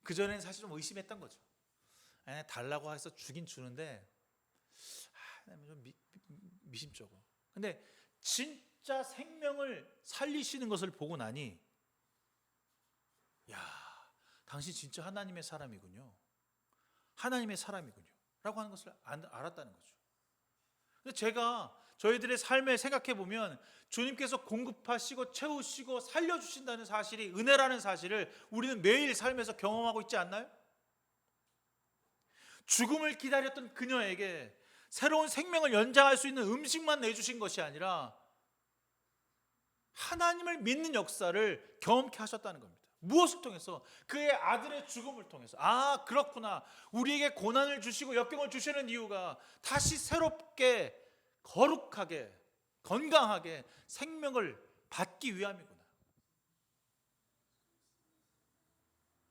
그전에는 사실 좀 의심했던 거죠. 달라고 해서 주긴 주는데 좀 미심쩍어. 근데 진짜 생명을 살리시는 것을 보고 나니, 야, 당신 진짜 하나님의 사람이군요. 하나님의 사람이군요. 라고 하는 것을 알았다는 거죠. 근데 제가 저희들의 삶을 생각해 보면 주님께서 공급하시고 채우시고 살려주신다는 사실이 은혜라는 사실을 우리는 매일 삶에서 경험하고 있지 않나요? 죽음을 기다렸던 그녀에게 새로운 생명을 연장할 수 있는 음식만 내주신 것이 아니라 하나님을 믿는 역사를 경험케 하셨다는 겁니다. 무엇을 통해서? 그의 아들의 죽음을 통해서. 그렇구나. 우리에게 고난을 주시고 역경을 주시는 이유가 다시 새롭게 거룩하게 건강하게 생명을 받기 위함이구나.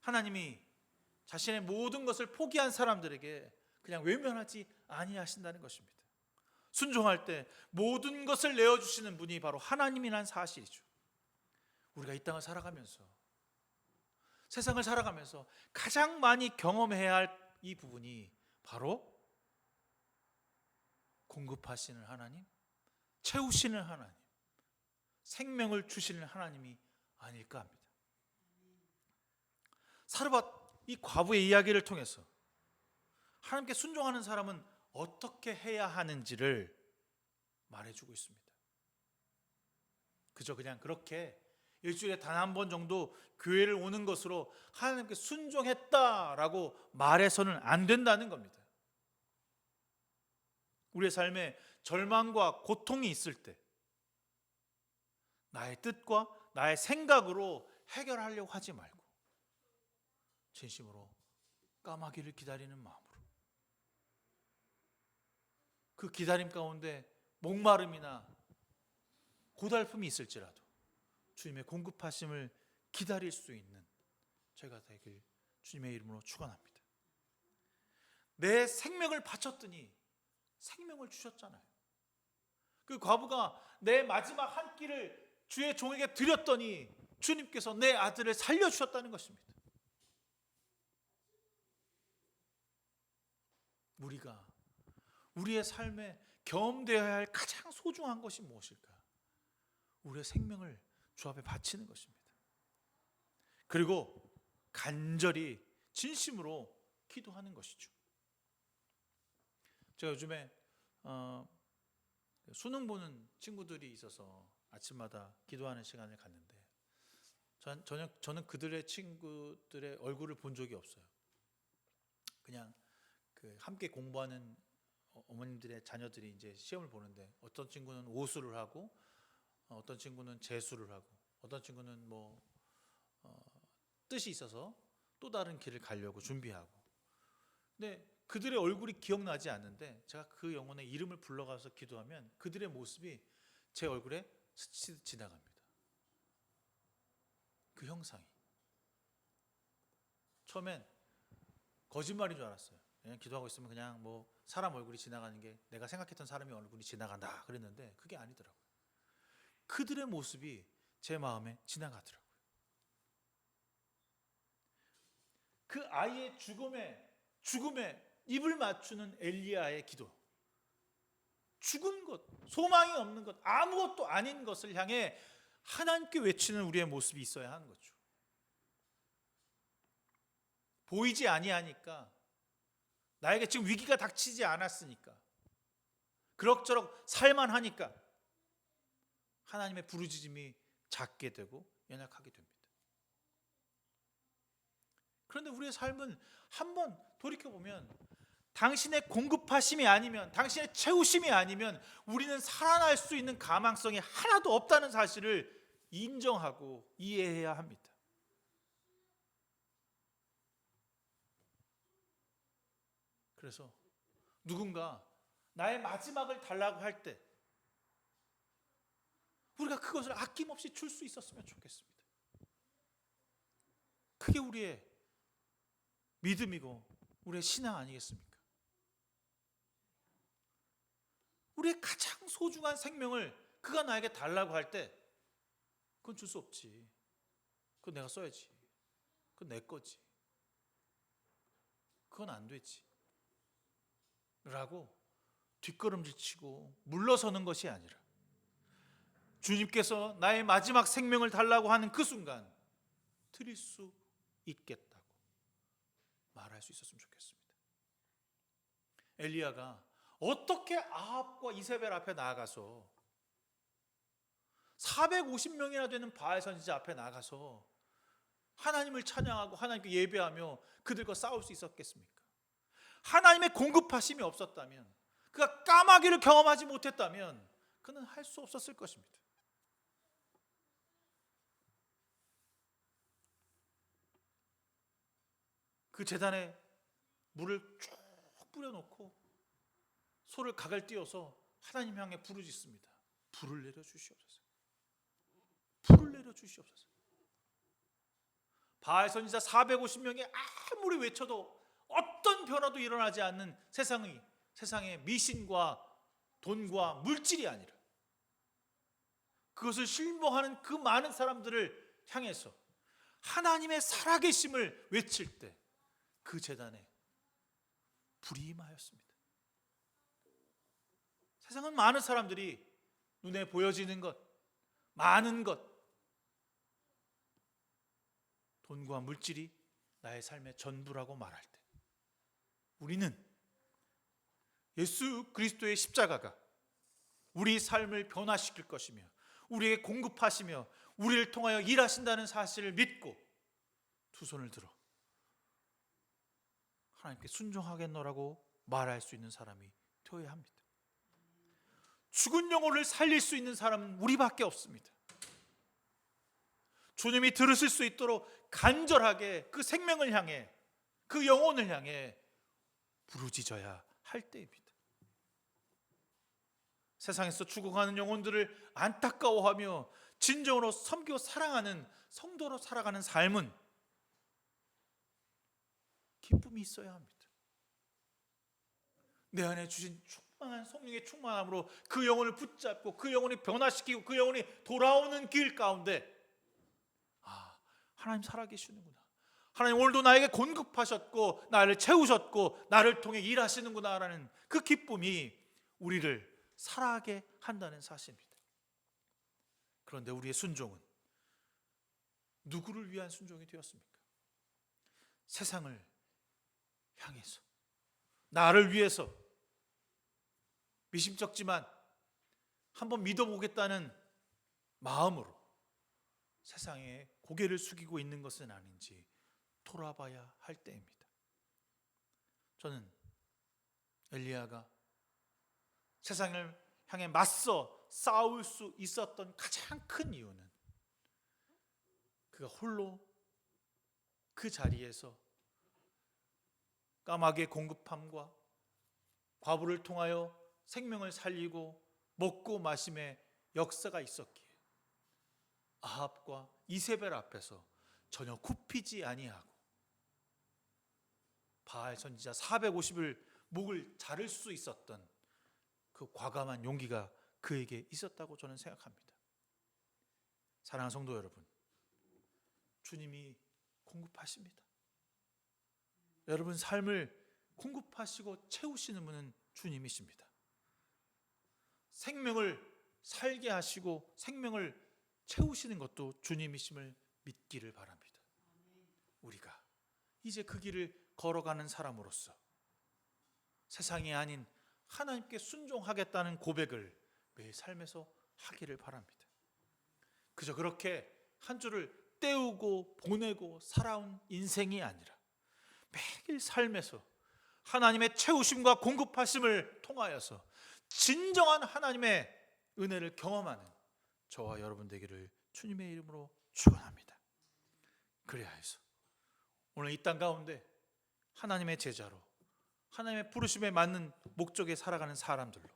하나님이 자신의 모든 것을 포기한 사람들에게 그냥 외면하지 아니하신다는 것입니다. 순종할 때 모든 것을 내어주시는 분이 바로 하나님이라는 사실이죠. 우리가 이 땅을 살아가면서, 세상을 살아가면서 가장 많이 경험해야 할 이 부분이 바로 공급하시는 하나님, 채우시는 하나님, 생명을 주시는 하나님이 아닐까 합니다. 사르밧 이 과부의 이야기를 통해서 하나님께 순종하는 사람은 어떻게 해야 하는지를 말해주고 있습니다. 그냥 그렇게 일주일에 단 한 번 정도 교회를 오는 것으로 하나님께 순종했다라고 말해서는 안 된다는 겁니다. 우리의 삶에 절망과 고통이 있을 때 나의 뜻과 나의 생각으로 해결하려고 하지 말고 진심으로 까마귀를 기다리는 마음으로, 그 기다림 가운데 목마름이나 고달픔이 있을지라도 주님의 공급하심을 기다릴 수 있는 저희가 되길 주님의 이름으로 축원합니다. 내 생명을 바쳤더니 생명을 주셨잖아요. 그 과부가 내 마지막 한 끼를 주의 종에게 드렸더니 주님께서 내 아들을 살려주셨다는 것입니다. 우리가 우리의 삶에 경험되어야 할 가장 소중한 것이 무엇일까? 우리의 생명을 주 앞에 바치는 것입니다. 그리고 간절히 진심으로 기도하는 것이죠. 제가 요즘에 수능 보는 친구들이 있어서 아침마다 기도하는 시간을 갖는데 저는 그들의 친구들의 얼굴을 본 적이 없어요. 그냥 그 함께 공부하는 어머님들의 자녀들이 이제 시험을 보는데 어떤 친구는 오수를 하고 어떤 친구는 재수를 하고 어떤 친구는 뜻이 있어서 또 다른 길을 가려고 준비하고. 근데 그들의 얼굴이 기억나지 않는데 제가 그 영혼의 이름을 불러가서 기도하면 그들의 모습이 제 얼굴에 스치듯 지나갑니다. 그 형상이. 처음엔 거짓말인 줄 알았어요. 그냥 기도하고 있으면 그냥 뭐 사람 얼굴이 지나가는 게 내가 생각했던 사람의 얼굴이 지나간다 그랬는데 그게 아니더라고요. 그들의 모습이 제 마음에 지나가더라고요. 그 아이의 죽음에 입을 맞추는 엘리야의 기도. 죽은 것, 소망이 없는 것, 아무것도 아닌 것을 향해 하나님께 외치는 우리의 모습이 있어야 하는 거죠. 보이지 아니하니까, 나에게 지금 위기가 닥치지 않았으니까, 그럭저럭 살만하니까 하나님의 부르짖음이 작게 되고 연약하게 됩니다. 그런데 우리의 삶은 한번 돌이켜보면 당신의 공급하심이 아니면, 당신의 채우심이 아니면 우리는 살아날 수 있는 가망성이 하나도 없다는 사실을 인정하고 이해해야 합니다. 그래서 누군가 나의 마지막을 달라고 할 때 우리가 그것을 아낌없이 줄 수 있었으면 좋겠습니다. 그게 우리의 믿음이고 우리의 신앙 아니겠습니까? 우리의 가장 소중한 생명을 그가 나에게 달라고 할 때 그건 줄 수 없지. 그건 내가 써야지. 그건 내 거지. 그건 안 되지. 라고 뒷걸음질 치고 물러서는 것이 아니라 주님께서 나의 마지막 생명을 달라고 하는 그 순간 드릴 수 있겠다고 말할 수 있었으면 좋겠습니다. 엘리야가 어떻게 아합과 이세벨 앞에 나아가서 450명이나 되는 바알 선지자 앞에 나가서 하나님을 찬양하고 하나님께 예배하며 그들과 싸울 수 있었겠습니까? 하나님의 공급하심이 없었다면, 그가 까마귀를 경험하지 못했다면 그는 할 수 없었을 것입니다. 그 제단에 물을 쭉 뿌려놓고 소를 각을 띄워서 하나님 향해 부르짖습니다. 불을 내려 주시옵소서. 불을 내려 주시옵소서. 바알 선지자 450명이 아무리 외쳐도 어떤 변화도 일어나지 않는 세상의 미신과 돈과 물질이 아니라 그것을 실망하는 그 많은 사람들을 향해서 하나님의 살아계심을 외칠 때 그 제단에 불이 임하였습니다. 세상은 많은 사람들이 눈에 보여지는 것, 많은 것, 돈과 물질이 나의 삶의 전부라고 말할 때 우리는 예수 그리스도의 십자가가 우리 삶을 변화시킬 것이며 우리에게 공급하시며 우리를 통하여 일하신다는 사실을 믿고 두 손을 들어 하나님께 순종하겠노라고 말할 수 있는 사람이 되어야 합니다. 죽은 영혼을 살릴 수 있는 사람은 우리밖에 없습니다. 주님이 들으실 수 있도록 간절하게 그 생명을 향해, 그 영혼을 향해 부르짖어야 할 때입니다. 세상에서 죽어가는 영혼들을 안타까워하며 진정으로 섬기고 사랑하는 성도로 살아가는 삶은 기쁨이 있어야 합니다. 내 안에 주신 충만한 성령의 충만함으로 그 영혼을 붙잡고 그 영혼이 변화시키고 그 영혼이 돌아오는 길 가운데 하나님 살아계시는구나, 하나님 오늘도 나에게 공급하셨고 나를 채우셨고 나를 통해 일하시는구나라는 그 기쁨이 우리를 살아가게 한다는 사실입니다. 그런데 우리의 순종은 누구를 위한 순종이 되었습니까? 세상을 향해서, 나를 위해서 미심쩍지만 한번 믿어보겠다는 마음으로 세상에 고개를 숙이고 있는 것은 아닌지 돌아봐야 할 때입니다. 저는 엘리야가 세상을 향해 맞서 싸울 수 있었던 가장 큰 이유는 그가 홀로 그 자리에서 까마귀의 공급함과 과부를 통하여 생명을 살리고 먹고 마심의 역사가 있었기에 아합과 이세벨 앞에서 전혀 굽히지 아니하고 바알 선지자 450을 목을 자를 수 있었던 그 과감한 용기가 그에게 있었다고 저는 생각합니다. 사랑하는 성도 여러분, 주님이 공급하십니다. 여러분 삶을 공급하시고 채우시는 분은 주님이십니다. 생명을 살게 하시고 생명을 채우시는 것도 주님이심을 믿기를 바랍니다. 우리가 이제 그 길을 걸어가는 사람으로서 세상이 아닌 하나님께 순종하겠다는 고백을 매일 삶에서 하기를 바랍니다. 그저 그렇게 한 주를 때우고 보내고 살아온 인생이 아니라 매일 삶에서 하나님의 채우심과 공급하심을 통하여서 진정한 하나님의 은혜를 경험하는 저와 여러분 되기를 주님의 이름으로 축원합니다. 그래야 해서 오늘 이 땅 가운데 하나님의 제자로 하나님의 부르심에 맞는 목적에 살아가는 사람들로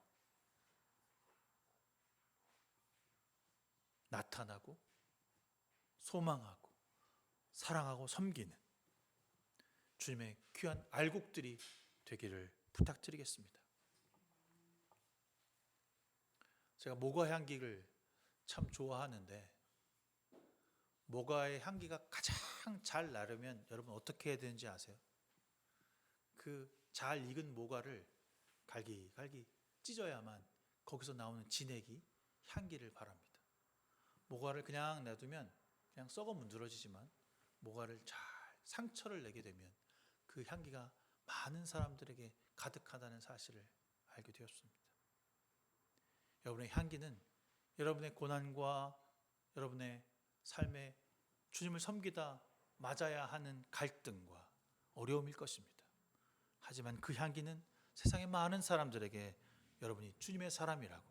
나타나고 소망하고 사랑하고 섬기는 주님의 귀한 알곡들이 되기를 부탁드리겠습니다. 제가 모과 향기를 참 좋아하는데 모과의 향기가 가장 잘 나려면 여러분 어떻게 해야 되는지 아세요? 그 잘 익은 모과를 갈기갈기 찢어야만 거기서 나오는 진액이 향기를 바랍니다. 모과를 그냥 놔두면 그냥 썩어 문드러지지만 모과를 잘 상처를 내게 되면 그 향기가 많은 사람들에게 가득하다는 사실을 알게 되었습니다. 여러분의 향기는 여러분의 고난과 여러분의 삶에 주님을 섬기다 맞아야 하는 갈등과 어려움일 것입니다. 하지만 그 향기는 세상의 많은 사람들에게 여러분이 주님의 사람이라고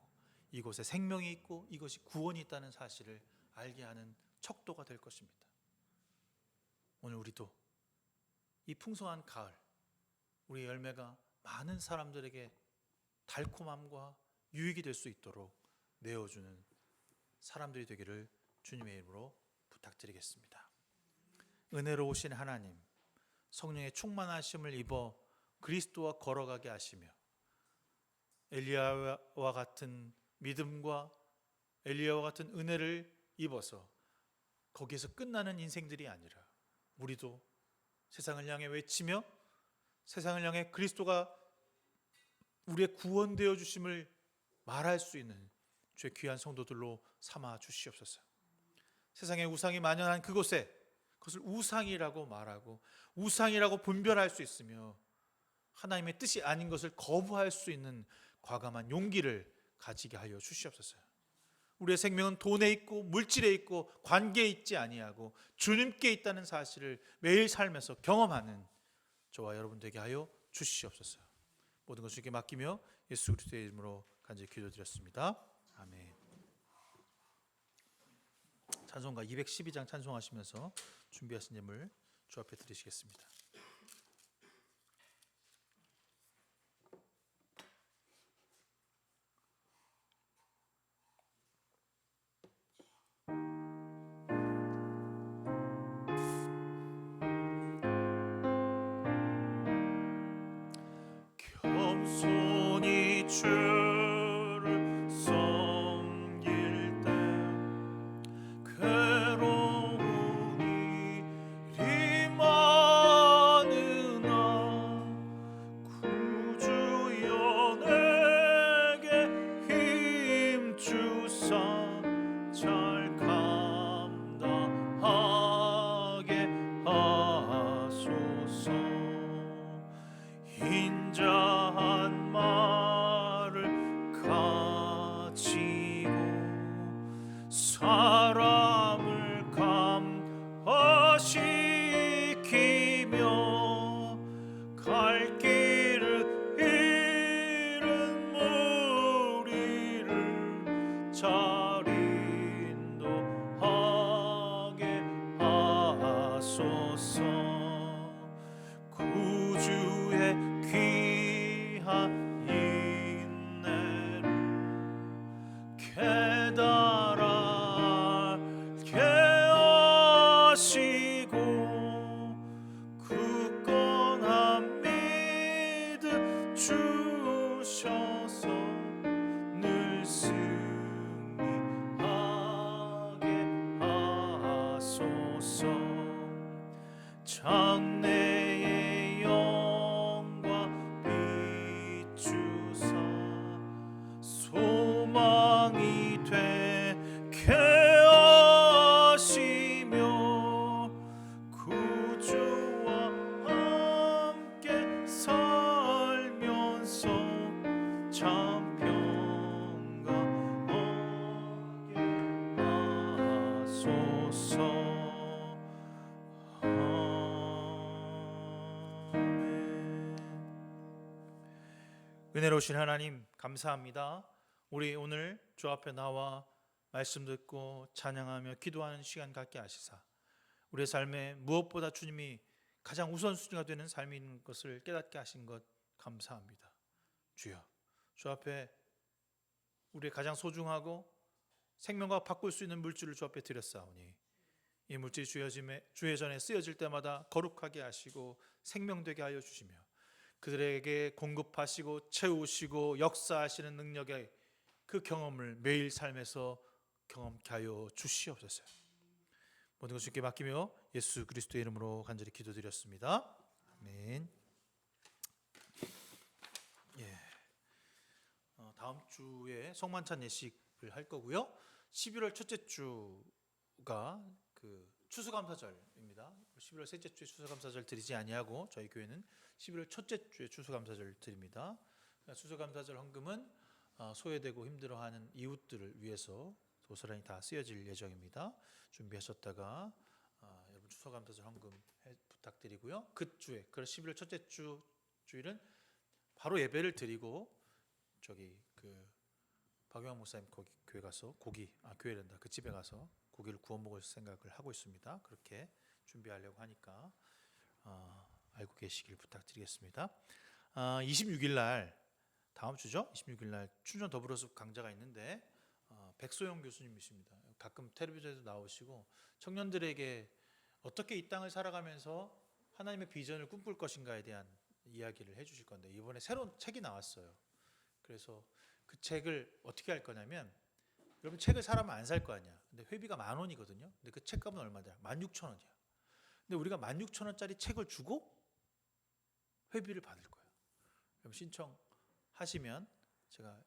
이곳에 생명이 있고 이것이 구원이 있다는 사실을 알게 하는 척도가 될 것입니다. 오늘 우리도 이 풍성한 가을 우리의 열매가 많은 사람들에게 달콤함과 유익이 될 수 있도록 내어주는 사람들이 되기를 주님의 이름으로 부탁드리겠습니다. 은혜로우신 하나님, 성령의 충만하심을 입어 그리스도와 걸어가게 하시며 엘리야와 같은 믿음과 엘리야와 같은 은혜를 입어서 거기에서 끝나는 인생들이 아니라 우리도 세상을 향해 외치며 세상을 향해 그리스도가 우리의 구원되어 주심을 말할 수 있는 주의 귀한 성도들로 삼아 주시옵소서. 세상에 우상이 만연한 그곳에 그것을 우상이라고 말하고 우상이라고 분별할 수 있으며 하나님의 뜻이 아닌 것을 거부할 수 있는 과감한 용기를 가지게 하여 주시옵소서. 우리의 생명은 돈에 있고 물질에 있고 관계에 있지 아니하고 주님께 있다는 사실을 매일 삶에서 경험하는 저와 여러분 되게 하여 주시옵소서. 모든 것을 주께 맡기며 예수 그리스도의 이름으로 간절히 기도드렸습니다. 아멘. 찬송가 212장 찬송하시면서 준비하신 예물 주 앞에 드리시겠습니다. 겸손히 주를 섬길 때 괴로운 일이 많으나 구주여 내게 힘 주사 잘 감당하게 하소서. 인자한 말을 소망이 되게 하시며 구주와 함께 살면서 참 평강하게 하소서. 은혜로우신 하나님 감사합니다. 우리 오늘 주 앞에 나와 말씀 듣고 찬양하며 기도하는 시간 갖게 하시사 우리의 삶에 무엇보다 주님이 가장 우선순위가 되는 삶인 것을 깨닫게 하신 것 감사합니다. 주여, 주 앞에 우리의 가장 소중하고 생명과 바꿀 수 있는 물질을 주 앞에 드렸사오니 이 물질이 주의 전에 쓰여질 때마다 거룩하게 하시고 생명되게 하여 주시며 그들에게 공급하시고 채우시고 역사하시는 능력의 그 경험을 매일 삶에서 경험케 하여 주시옵소서. 모든 것을 주께 맡기며 예수 그리스도의 이름으로 간절히 기도드렸습니다. 아멘. 다음 주에 성만찬 예식을 할 거고요. 11월 첫째 주가 그 추수감사절입니다. 11월 셋째 주에 추수감사절 드리지 아니하고 저희 교회는 11월 첫째 주에 추수감사절 드립니다. 추수감사절 헌금은 소외되고 힘들어하는 이웃들을 위해서 도서란이 다 쓰여질 예정입니다. 준비하셨다가 여러분 추수감사절 헌금 부탁드리고요. 그 주에, 그 11월 첫째 주일은 바로 예배를 드리고 저기 그 박영환 목사님 거기 교회 가서 교회란다 그 집에 가서 고기를 구워 먹을 생각을 하고 있습니다. 그렇게 준비하려고 하니까 알고 계시길 부탁드리겠습니다. 26일 날 다음 주죠. 26일 날 춘천 더불어숲 강좌가 있는데 백소영 교수님이십니다. 가끔 텔레비전에도 나오시고 청년들에게 어떻게 이 땅을 살아가면서 하나님의 비전을 꿈꿀 것인가에 대한 이야기를 해주실 건데 이번에 새로운 책이 나왔어요. 그래서 그 책을 어떻게 할 거냐면 여러분 책을 사라면 안 살 거 아니야. 근데 회비가 10,000원이거든요. 근데 그 책값은 얼마냐? 16,000원이야. 근데 우리가 16,000원짜리 책을 주고 회비를 받을 거예요. 그럼 신청하시면 제가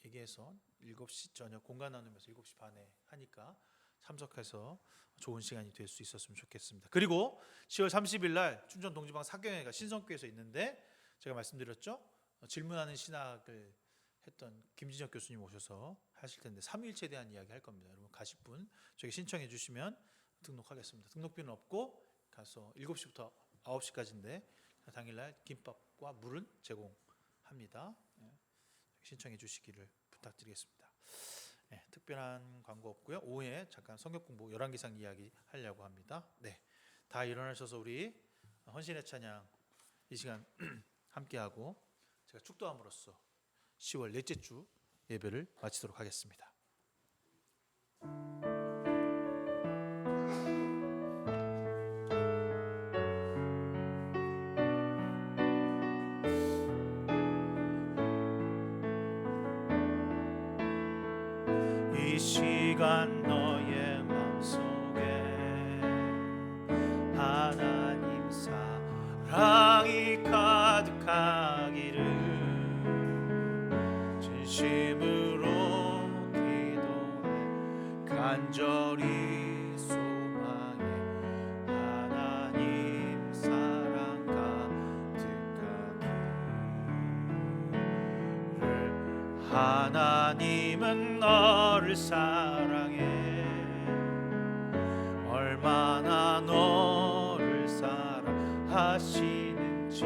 얘기해서 7시 저녁 공간 나누면서 7시 반에 하니까 참석해서 좋은 시간이 될 수 있었으면 좋겠습니다. 그리고 10월 30일 날 춘천 동지방 사경회가 신성교회에서 있는데 제가 말씀드렸죠. 질문하는 신학을 했던 김진혁 교수님 오셔서 하실 텐데 삼위일체에 대한 이야기 할 겁니다. 여러분 가실 분 저기 신청해 주시면 등록하겠습니다. 등록비는 없고 가서 7시부터 9시까지인데 당일날 김밥과 물은 제공합니다. 신청해 주시기를 부탁드리겠습니다. 특별한 광고 없고요. 오후에 잠깐 성경 공부 11기상 이야기 하려고 합니다. 다 일어나셔서 우리 헌신의 찬양 이 시간 함께하고 제가 축도함으로써 10월 넷째 주 예배를 마치도록 하겠습니다. 이 시간 너의 마음속에 하나님 사랑이 가득하기를 진심으로 기도해 간절히 소망해 하나님 사랑 가득하기를 하나님은 너를 사랑해 얼마나 너를 사랑하시는지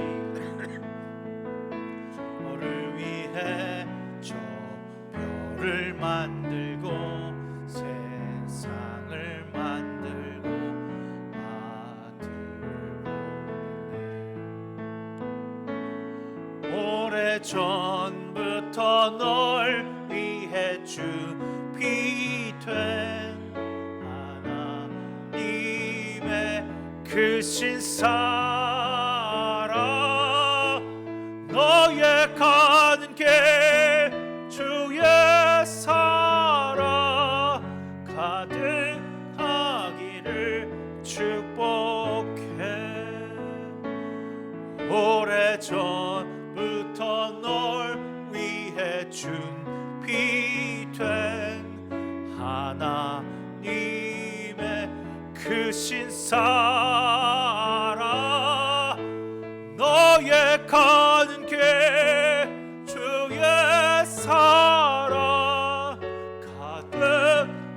너를 위해 저 별을 만들고 세상을 만들고 아들을 보냈네 오래전부터 널 위해 준비된 하나님의 크신 사랑 너의 가는 길 주의 사랑 가득하기를 축복해 오래전부터 널 위해 준비된 빛이 된 하나님의 크신 사랑 너의 가는 길 주의 사랑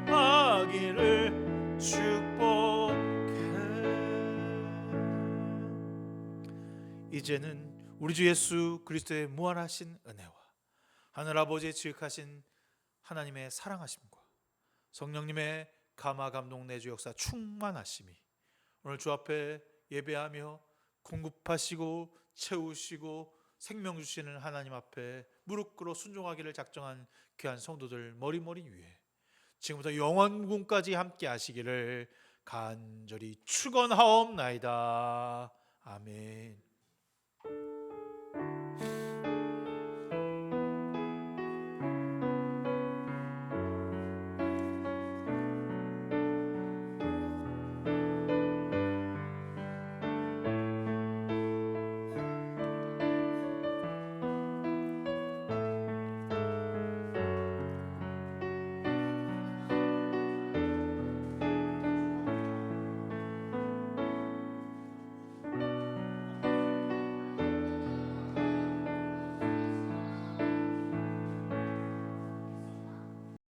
가득하기를 축복해. 이제는 우리 주 예수 그리스도의 무한하신 은혜와 하늘아버지의 지극하신 하나님의 사랑하심과 성령님의 감화 감동 내주 역사 충만하심이 오늘 주 앞에 예배하며 공급하시고 채우시고 생명 주시는 하나님 앞에 무릎 꿇어 순종하기를 작정한 귀한 성도들 머리머리 위에 지금부터 영원군까지 함께 하시기를 간절히 축원하옵나이다. 아멘.